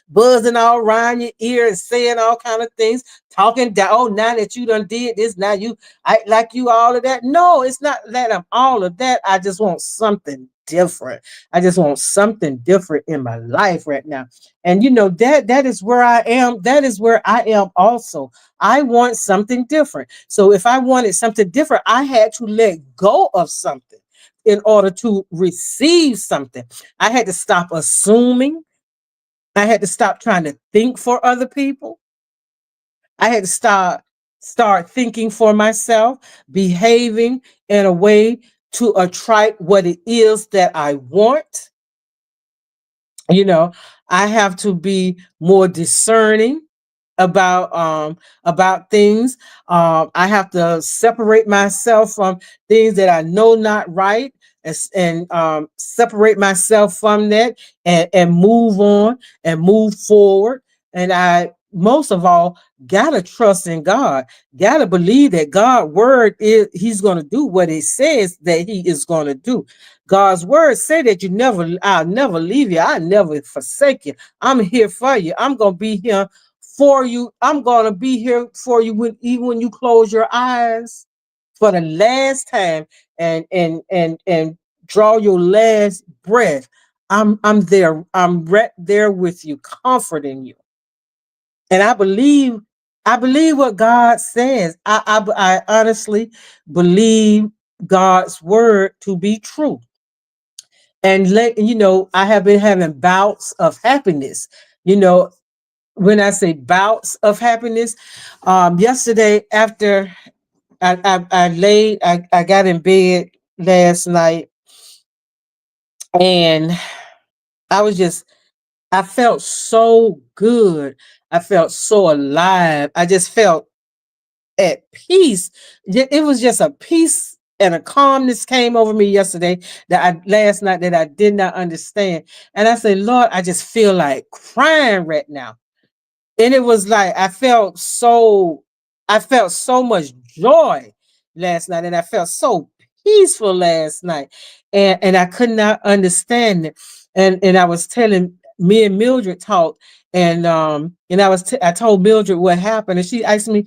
buzzing all around your ear and saying all kind of things, talking down. Oh, now that you done did this, now you I like you all of that. No, it's not that I'm all of that. I just want something different. I just want something different in my life right now. And that is where I am. That is where I am also. I want something different. So if I wanted something different, I had to let go of something in order to receive something. I had to stop assuming. I had to stop trying to think for other people. I had to start thinking for myself, behaving in a way to attract what it is that I want. You know, I have to be more discerning about things. I have to separate myself from things that I know not right, and separate myself from that, and move on and move forward. And I, most of all, gotta trust in God. Gotta believe that God word is, He's gonna do what He says that He is gonna do. God's word say that I'll never leave you, I'll never forsake you. I'm here for you. I'm gonna be here for you. I'm gonna be here for you even when you close your eyes for the last time, and draw your last breath. I'm there. I'm right there with you, comforting you. And I believe what God says. I honestly believe God's word to be true. And I have been having bouts of happiness. You know, when I say bouts of happiness, yesterday after I got in bed last night, and I was just, I felt so good. I felt so alive. I just felt at peace. It was just a peace and a calmness came over me yesterday, last night, that I did not understand. And I said, Lord, I just feel like crying right now. And it was like I felt so much joy last night, and I felt so peaceful last night, and I could not understand it. And I was telling, me and Mildred talked, and I told Mildred what happened, and she asked me,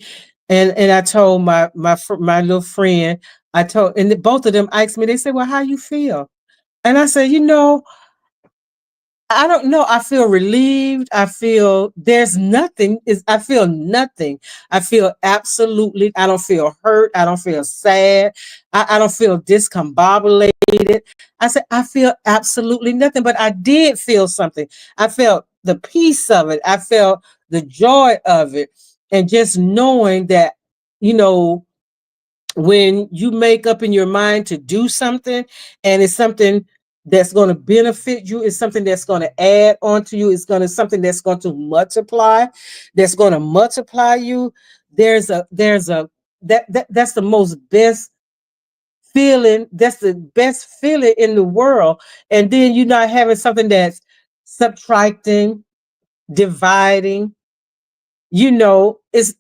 and I told my little friend. And both of them asked me, they said, well, how you feel? And I said, I don't know. I feel relieved. I feel there's nothing. I feel nothing. I feel absolutely. I don't feel hurt. I don't feel sad. I don't feel discombobulated. I said I feel absolutely nothing. But I did feel something. I felt the peace of it. I felt the joy of it, and just knowing that, you know, when you make up in your mind to do something, and it's something that's going to benefit you, it's something that's going to add on to you, it's going to something that's going to multiply you. That's the most best feeling. That's the best feeling in the world. And then you're not having something that's subtracting, dividing, it's,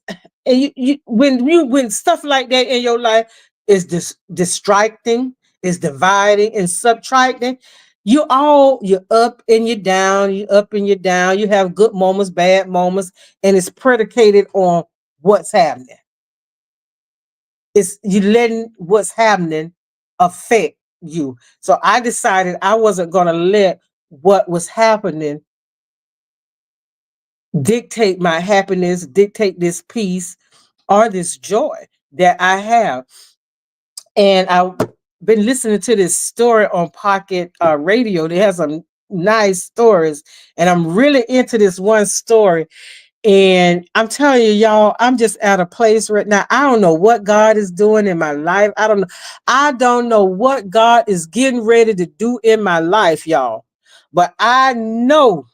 and when stuff like that in your life is distracting, is dividing and subtracting. You're up and you're down, you up and you're down. You have good moments, bad moments, and it's predicated on what's happening. It's you letting what's happening affect you. So I decided I wasn't gonna let what was happening dictate my happiness, dictate this peace or this joy that I have. And I've been listening to this story on Pocket Radio. They have some nice stories, and I'm really into this one story. And I'm telling you, y'all, I'm just at a place right now. I don't know what God is doing in my life. I don't know. I don't know what God is getting ready to do in my life, y'all. But I know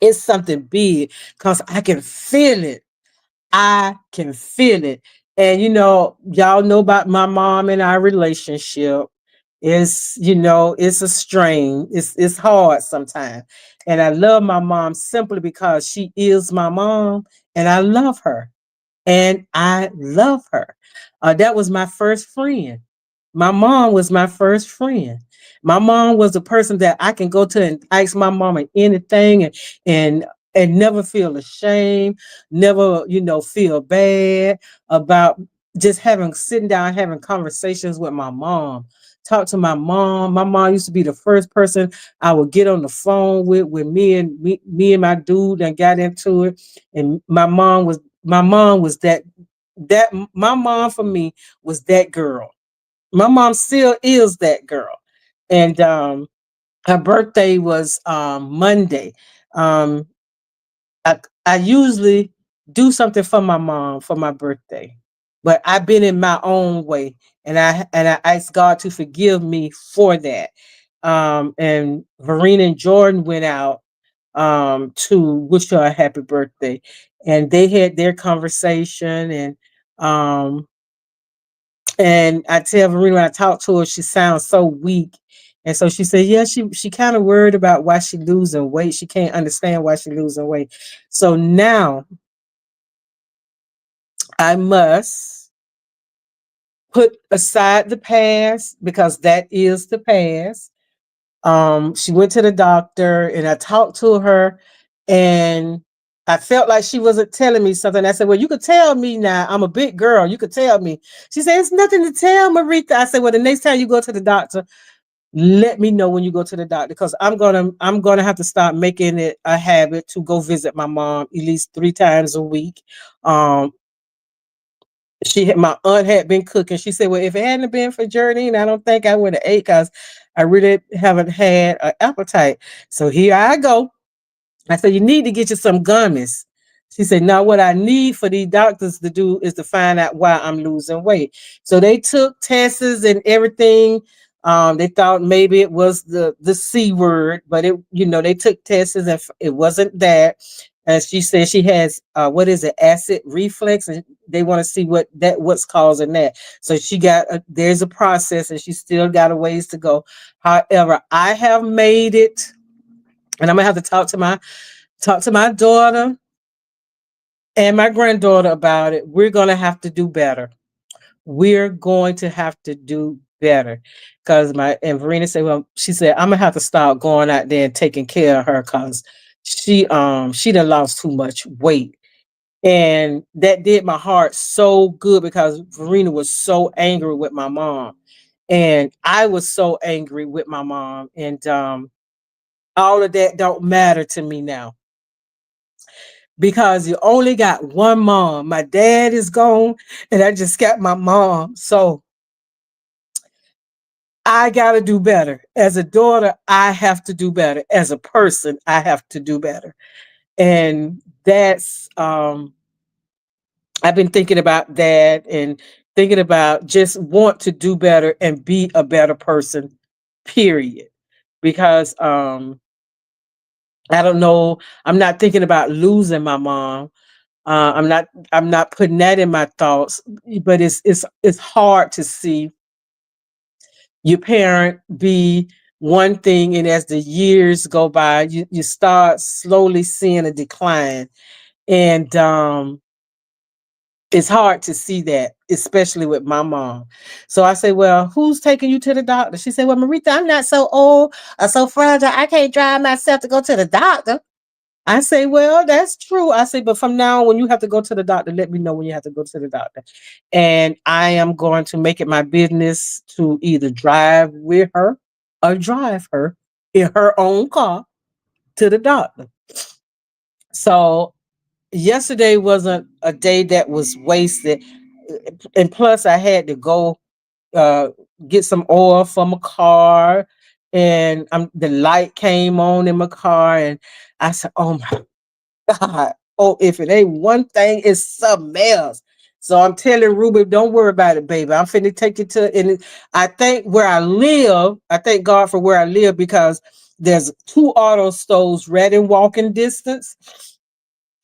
it's something big because I can feel it. I can feel it. And y'all know about my mom and our relationship. It's a strain. It's hard sometimes. And I love my mom simply because she is my mom and I love her. And I love her. That was my first friend. My mom was my first friend. My mom was a person that I can go to and ask my mama anything and and never feel ashamed, never, feel bad about just having sitting down having conversations with my mom. Talk to my mom. My mom used to be the first person I would get on the phone with me and my dude and got into it. And my mom was that my mom for me was that girl. My mom still is that girl. And her birthday was Monday. Um I usually do something for my mom for my birthday, but I've been in my own way, and I asked God to forgive me for that. And Verena and Jordan went out to wish her a happy birthday, and they had their conversation, um and I tell Verena when I talk to her, she sounds so weak. And so she said, yeah, she kind of worried about why she losing weight. She can't understand why she losing weight. So now I must put aside the past because that is the past. She went to the doctor and I talked to her and I felt like she wasn't telling me something. I said, well, you could tell me now. I'm a big girl. You could tell me. She said, it's nothing to tell, Marita. I said, well, the next time you go to the doctor, let me know when you go to the doctor because I'm gonna have to start making it a habit to go visit my mom at least 3 times a week. Um, my aunt had been cooking. She said, well, if it hadn't been for Jardine, I don't think I would have ate because I really haven't had an appetite. So here I go. I said, you need to get you some gummies. She said, no, what I need for these doctors to do is to find out why I'm losing weight. So they took tests and everything. They thought maybe it was the C word, but they took tests and it wasn't that. And she said she has what is it, acid reflux, and they want to see what's causing that. So there's a process, and she still got a ways to go. However, I have made it, and I'm gonna have to talk to my daughter and my granddaughter about it. We're going to have to do better. We're going to have to do better. Because and Verena said, well, she said, I'm gonna have to start going out there and taking care of her because she done lost too much weight. And that did my heart so good because Verena was so angry with my mom. And I was so angry with my mom. And all of that don't matter to me now because you only got one mom. My dad is gone, and I just got my mom. So I got to do better. As a daughter, I have to do better. As a person, I have to do better. And I've been thinking about that and thinking about just want to do better and be a better person, period. Because I don't know, I'm not thinking about losing my mom. I'm not putting that in my thoughts, but it's hard to see your parent be one thing, and as the years go by, you start slowly seeing a decline. And It's hard to see that, especially with my mom. So I say, well, who's taking you to the doctor? She said, well, Maritha, I'm not so old or so fragile. I can't drive myself to go to the doctor. I say, well, that's true. I say, but from now on, when you have to go to the doctor, let me know when you have to go to the doctor. And I am going to make it my business to either drive with her or drive her in her own car to the doctor. So yesterday wasn't a day that was wasted. And plus, I had to go uh, get some oil for my car. And the light came on in my car. And I said, oh my God. Oh, if it ain't one thing, it's something else. So I'm telling Ruby, don't worry about it, baby. I'm finna take you to, and I think where I live, I thank God for where I live because there's two auto stores right in walking distance.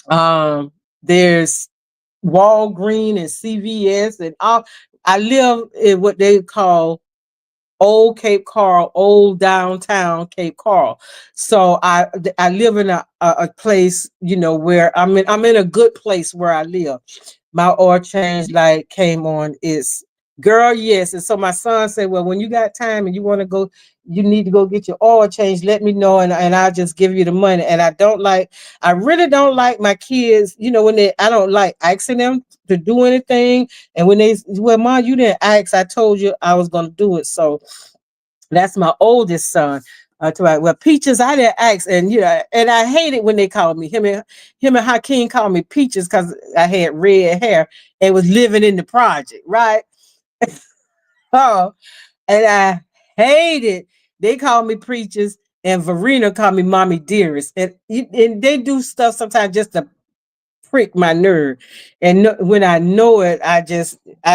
There's Walgreen and CVS and all. I live in what they call old Cape Coral, old downtown Cape Coral. So I live in a place, where I'm in a good place where I live. My oil change light came on. It's girl, yes. And so my son said, well, when you got time and you want to go, you need to go get your oil change. Let me know, and I'll just give you the money. And I really don't like my kids, I don't like asking them to do anything. And when well, Mom, you didn't ask. I told you I was gonna do it. So that's my oldest son. Well, Peaches, I didn't ask, and and I hate it when they call me him and Hakeem call me Peaches because I had red hair and was living in the project, right? Oh, and I hate it. They call me Preachers, and Verena call me Mommy Dearest, and they do stuff sometimes just to prick my nerve. And when I know it, I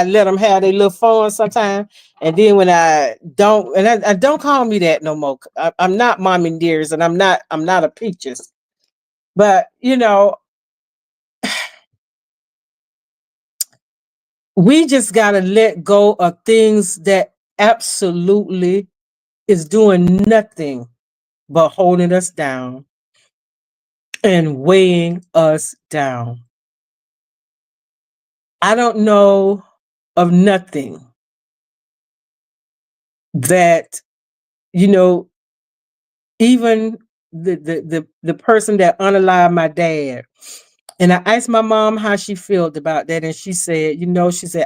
let them have their little fun sometimes. And then when I don't, and I don't call me that no more. I'm not Mommy Dearest, and I'm not a Peaches. But we just gotta let go of things that absolutely is doing nothing but holding us down and weighing us down. I don't know of nothing that, you know, even the person that unalived my dad. And I asked my mom how she felt about that. And she said,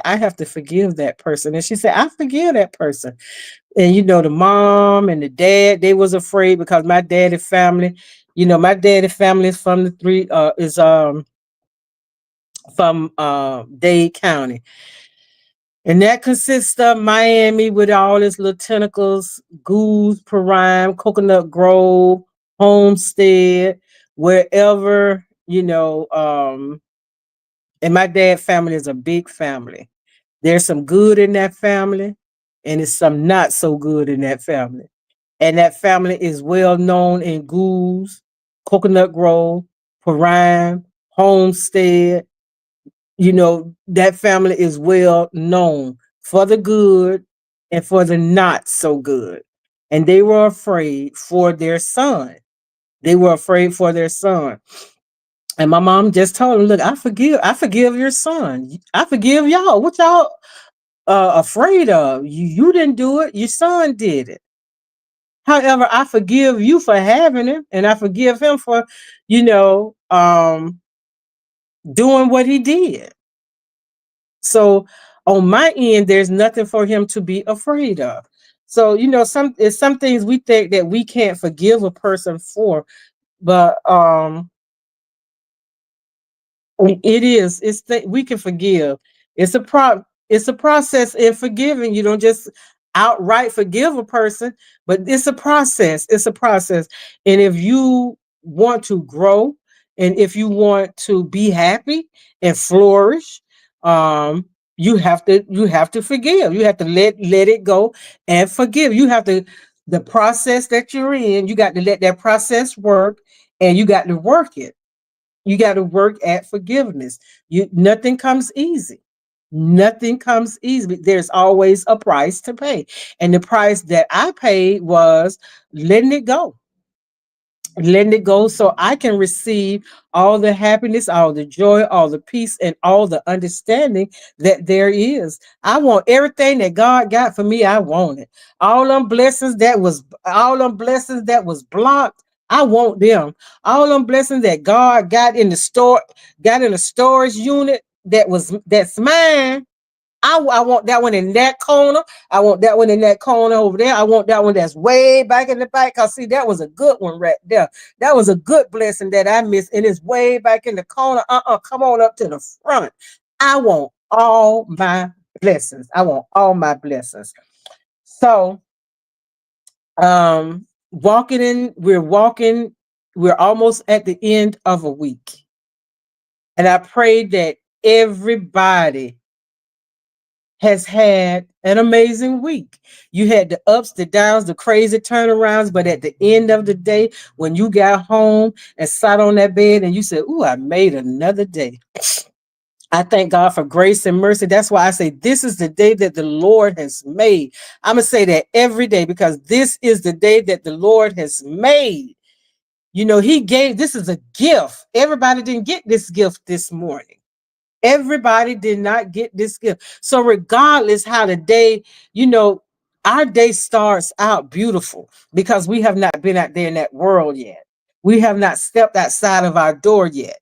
I have to forgive that person. And she said, I forgive that person. And the mom and the dad, they was afraid because my daddy family is from the three is from Dade County. And that consists of Miami with all its little tentacles, Goose, Prime, Coconut Grove, Homestead, wherever, and my dad family is a big family. There's some good in that family, and there's some not so good in that family. And that family is well known in Goose, Coconut Grove, Prime, Homestead, that family is well known for the good and for the not so good. And they were afraid for their son. They were afraid for their son. And my mom just told him, look, I forgive your son. I forgive y'all. What y'all afraid of? You didn't do it. Your son did it. However, I forgive you for having him, and I forgive him for, doing what he did. So on my end, there's nothing for him to be afraid of. So some things we think that we can't forgive a person for, but it is. We can forgive. It's a process in forgiving. You don't just outright forgive a person, but it's a process. It's a process. And if you want to grow, and if you want to be happy and flourish, um, you have to forgive. You have to let it go and forgive. You have to the process that you're in. You got to let that process work, and you got to work it. You got to work at forgiveness. Nothing comes easy. Nothing comes easy. There's always a price to pay. And the price that I paid was letting it go. letting it go so I can receive all the happiness, all the joy, all the peace, and all the understanding that there is. I want everything that God got for me. I want it. All them blessings that was blocked. I want them. All them blessings that God got in the store, got in the storage unit that's mine. I want that one in that corner. I want that one in that corner over there. I want that one that's way back in the back. Cause see, that was a good one right there. That was a good blessing that I missed. And it's way back in the corner. Come on up to the front. I want all my blessings. I want all my blessings. So walking in, we're almost at the end of a week. And I pray that everybody has had an amazing week. You had the ups, the downs, the crazy turnarounds, but at the end of the day, when you got home and sat on that bed and you said, "Ooh, I made another day." I thank God for grace and mercy. That's why I say this is the day that the Lord has made. I'm going to say that every day because this is the day that the Lord has made. You know, He gave, this is a gift. Everybody didn't get this gift this morning. Everybody did not get this gift. So regardless how the day, you know, our day starts out beautiful because we have not been out there in that world yet. We have not stepped outside of our door yet.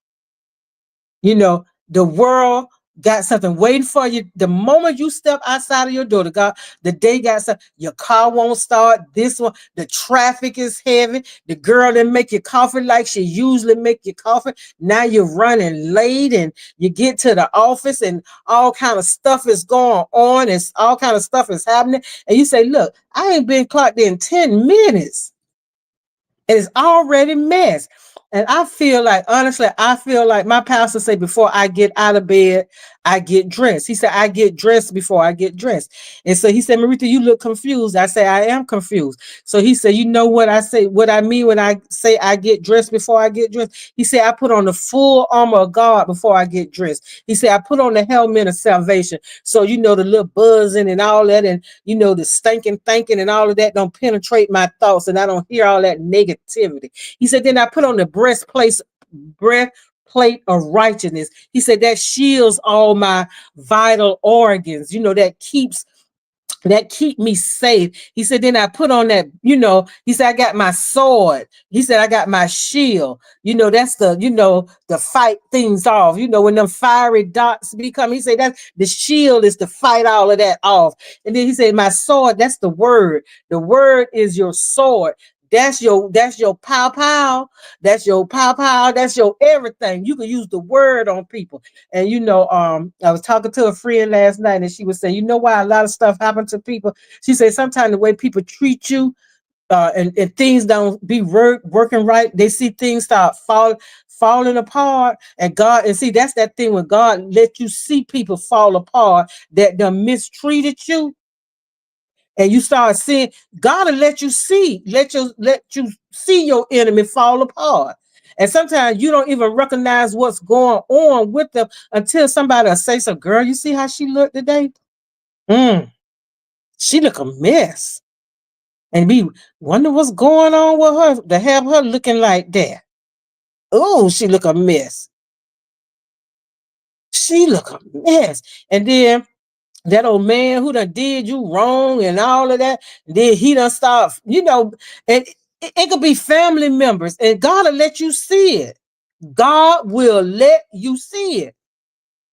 You know, the world got something waiting for you. The moment you step outside of your door, the day got something. Your car won't start. This one, the traffic is heavy. The girl that make your coffee like she usually make your coffee. Now you're running late, and you get to the office, and all kind of stuff is going on. And all kind of stuff is happening, and you say, "Look, I ain't been clocked in 10 minutes." It is already mess. And I feel like, honestly, I feel like my pastor said, before I get out of bed, I get dressed. He said, I get dressed before I get dressed. And so he said, Maritha, you look confused. I say, I am confused. So he said, you know what I say, what I mean when I say I get dressed before I get dressed? He said, I put on the full armor of God before I get dressed. He said, I put on the helmet of salvation. So, you know, the little buzzing and all that, and, you know, the stinking thinking and all of that don't penetrate my thoughts, and I don't hear all that negativity. He said, then I put on the breastplate of righteousness. He said that shields all my vital organs, you know, that keep me safe. He said, then I put on that, you know, he said, I got my sword. He said, I got my shield. You know, that's the, you know, the fight things off. You know, when them fiery dots become, he said, that the shield is to fight all of that off. And then he said, my sword, that's the word. The word is your sword. That's your pow pow. That's your pow pow. That's your everything. You can use the word on people. And you know, I was talking to a friend last night, and she was saying, you know why a lot of stuff happens to people? She said sometimes the way people treat you, and things don't be working right. They see things start falling apart, and see that's that thing when God let you see people fall apart that done mistreated you, and you start seeing God will let you see your enemy fall apart. And sometimes you don't even recognize what's going on with them until somebody will say, so girl, you see how she looked today? Mm, she look a mess. And we wonder what's going on with her to have her looking like that. Oh, she look a mess. She look a mess. And then that old man who done did you wrong and all of that, then he done start, you know, and it could be family members, and God will let you see it. God will let you see it.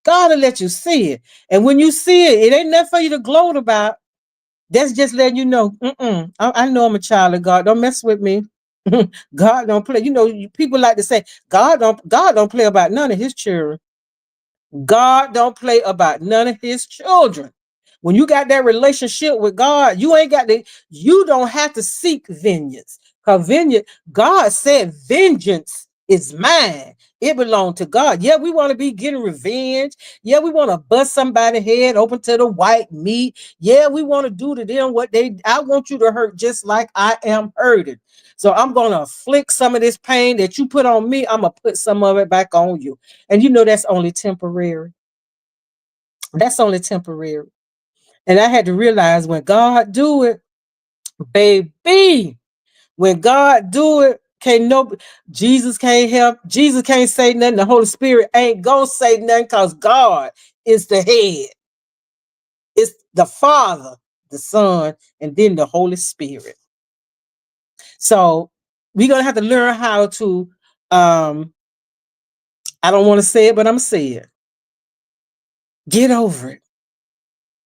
God will let you see it. And when you see it, it ain't nothing for you to gloat about. That's just letting you know, I know I'm a child of God. Don't mess with me. God don't play. You know, people like to say, God don't play about none of his children. God don't play about none of his children. When you got that relationship with God, you don't have to seek vengeance. Because God said, vengeance is mine. It belongs to God. Yeah, we want to be getting revenge. Yeah, we want to bust somebody's head open to the white meat. Yeah, we want to do to them I want you to hurt just like I am hurting. So I'm going to afflict some of this pain that you put on me. I'm going to put some of it back on you. And you know that's only temporary. That's only temporary. And I had to realize when God do it, baby, when God do it, Can't no Jesus can't help. Jesus can't say nothing. The Holy Spirit ain't gonna say nothing because God is the head. It's the Father, the Son, and then the Holy Spirit. So we're gonna have to learn how to I don't want to say it, but I'm saying it. Get over it.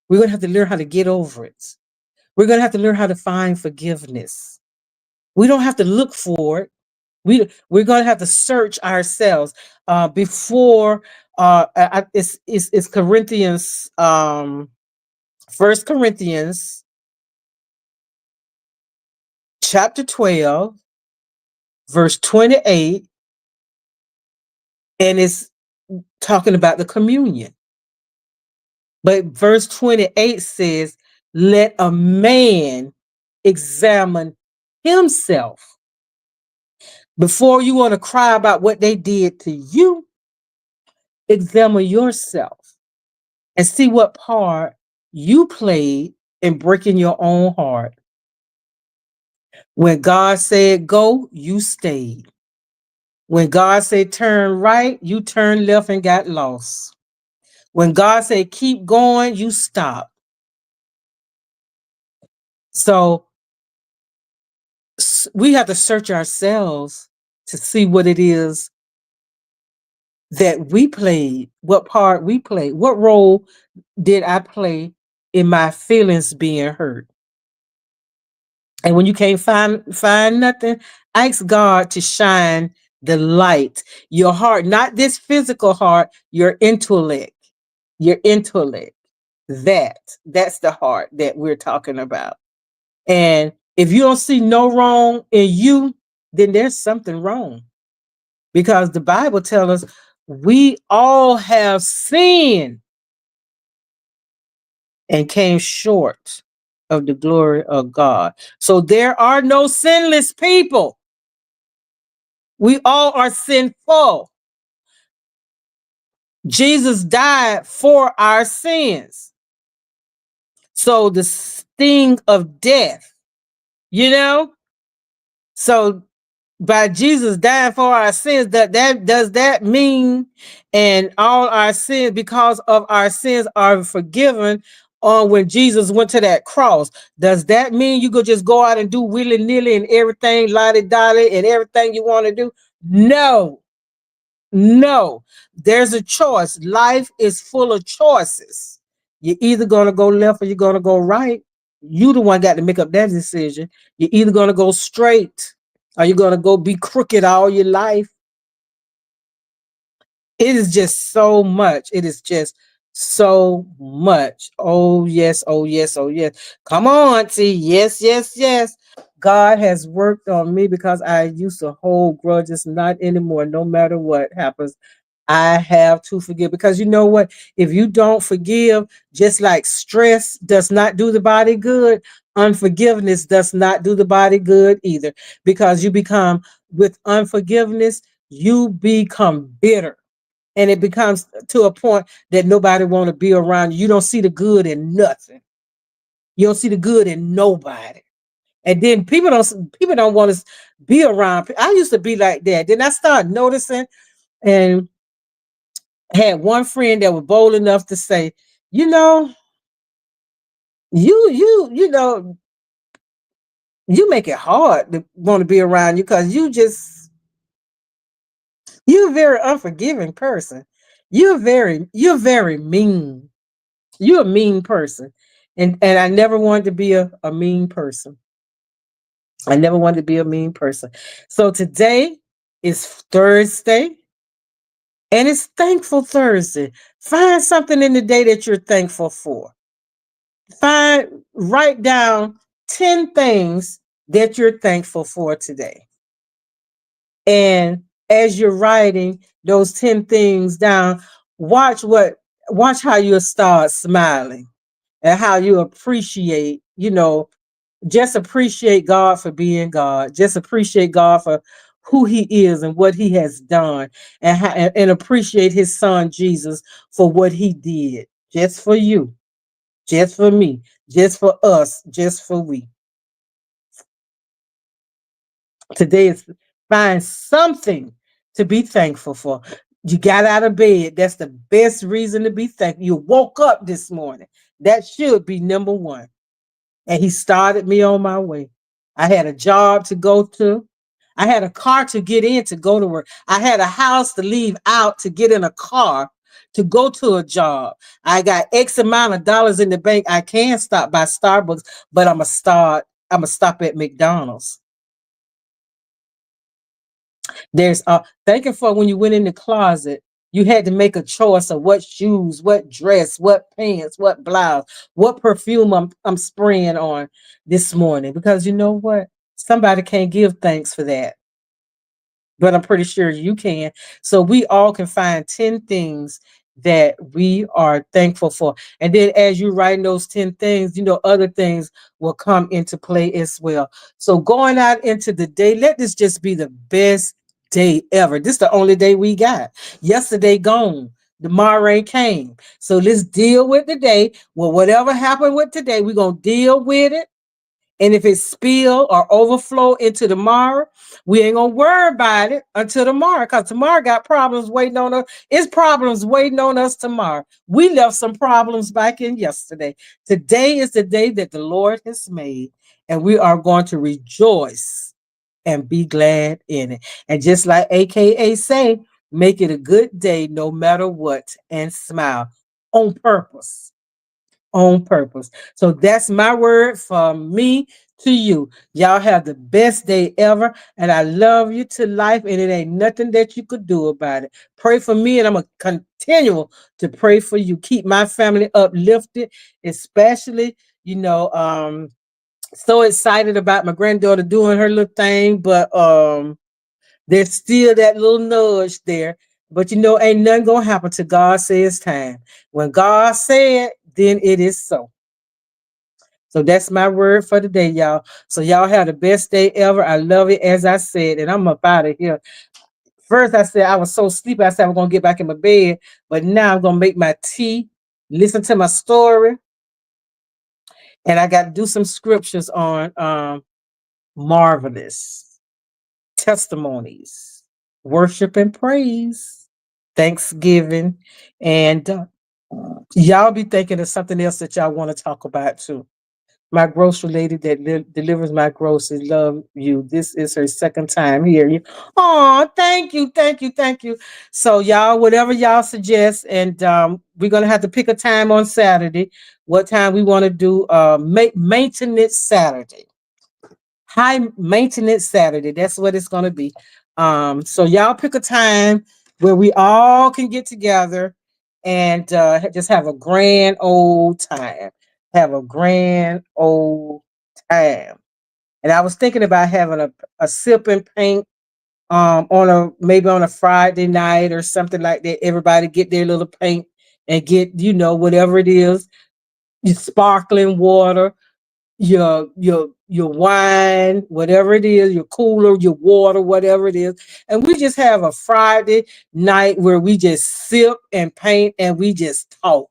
We're gonna have to learn how to get over it. We're gonna have to learn how to find forgiveness. We don't have to look for it. We're gonna have to search ourselves before it's Corinthians, First Corinthians chapter 12, verse 28, and it's talking about the communion. But verse 28 says, let a man examine himself. Before you want to cry about what they did to you, examine yourself and see what part you played in breaking your own heart. When God said go, you stayed. When God said turn right, you turned left and got lost. When God said keep going, you stopped. So we have to search ourselves to see what it is that we played, what part we played, what role did I play in my feelings being hurt. And when you can't find nothing, ask God to shine the light. Your heart, not this physical heart, your intellect. Your intellect. That's the heart that we're talking about. And if you don't see no wrong in you, then there's something wrong. Because the Bible tells us we all have sinned and came short of the glory of God. So there are no sinless people. We all are sinful. Jesus died for our sins. So the sting of death, you know? So by Jesus dying for our sins, that does that mean and all our sins because of our sins are forgiven on when Jesus went to that cross? Does that mean you could just go out and do willy-nilly and everything, lottie-dolly and everything you want to do? No. No, there's a choice. Life is full of choices. You're either gonna go left or you're gonna go right. You the one got to make up that decision. You're either gonna go straight or you're gonna go be crooked all your life. It is just so much. It is just so much. Oh yes, oh yes, oh yes. Come on, Auntie. Yes, yes, yes. God has worked on me because I used to hold grudges, not anymore, no matter what happens. I have to forgive because you know what? If you don't forgive, just like stress does not do the body good, unforgiveness does not do the body good either. Because you become, with unforgiveness, you become bitter. And it becomes to a point that nobody want to be around you. You don't see the good in nothing. You don't see the good in nobody. And then people don't want to be around. I used to be like that. Then I started noticing and had one friend that was bold enough to say, you know, you you make it hard to want to be around you because you're a very unforgiving person. You're very mean. You're a mean person. And I never wanted to be a mean person. I never wanted to be a mean person. So today is Thursday and it's Thankful Thursday. Find something in the day that you're thankful for. Write down 10 things that you're thankful for today. And as you're writing those 10 things down, watch watch how you start smiling and how you appreciate, just appreciate God for being God. Just appreciate God for who he is and what he has done, and appreciate his son Jesus for what he did just for you, just for me, just for us, just for we. Today is Find something to be thankful for. You got out of bed. That's the best reason to be thankful. You woke up this morning. That should be number one. And he started me on my way. I had a job to go to. I had a car to get in to go to work. I had a house to leave out to get in a car to go to a job. I got X amount of dollars in the bank. I can stop by Starbucks, but I'm gonna stop at McDonald's. There's thank you for when you went in the closet, you had to make a choice of what shoes, what dress, what pants, what blouse, what perfume I'm spraying on this morning. Because you know what? Somebody can't give thanks for that, but I'm pretty sure you can. So we all can find 10 things that we are thankful for. And then as you write those 10 things, other things will come into play as well. So going out into the day, let this just be the best day ever. This is the only day we got. Yesterday gone. Tomorrow ain't came. So let's deal with the day. Well, whatever happened with today, we're going to deal with it. And if it spill or overflow into tomorrow, we ain't gonna worry about it until tomorrow, because tomorrow got problems waiting on us. It's problems waiting on us tomorrow. We left some problems back in yesterday. Today is the day that the Lord has made, and we are going to rejoice and be glad in it. And just like AKA say, make it a good day no matter what, and smile on purpose, on purpose. So that's my word from me to you. Y'all have the best day ever. And I love you to life. And it ain't nothing that you could do about it. Pray for me, and I'm going to continue to pray for you. Keep my family uplifted, especially, so excited about my granddaughter doing her little thing, but there's still that little nudge there. But ain't nothing gonna happen till God says time. When God said, then it is so. So that's my word for the day, y'all. So y'all have the best day ever. I love it, as I said, and I'm up out of here. First, I said I was so sleepy. I said I'm gonna get back in my bed, but now I'm gonna make my tea, listen to my story, and I got to do some scriptures on marvelous testimonies, worship and praise, Thanksgiving, and y'all be thinking of something else that y'all want to talk about too. My grocery lady that delivers my groceries love you. This is her second time here. Oh, thank you, thank you, thank you. So y'all, whatever y'all suggest, and we're gonna have to pick a time on Saturday. What time we want to do? Maintenance Saturday, high maintenance Saturday. That's what it's gonna be. So y'all pick a time where we all can get together and just have a grand old time. Have a grand old time. And I was thinking about having a sip and paint on a maybe on a Friday night or something like that. Everybody get their little paint and get, whatever it is, your sparkling water, your wine, whatever it is, your cooler, your water, whatever it is. And we just have a Friday night where we just sip and paint and we just talk.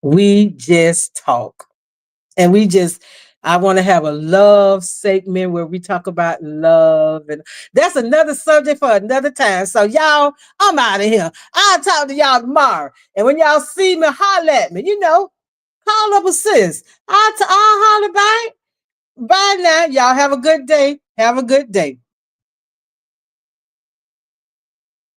We just talk. And I want to have a love segment where we talk about love. And that's another subject for another time. So y'all, I'm out of here. I'll talk to y'all tomorrow. And when y'all see me, holler at me. Call up a sis. I'll holler back. Bye now. Y'all have a good day. Have a good day.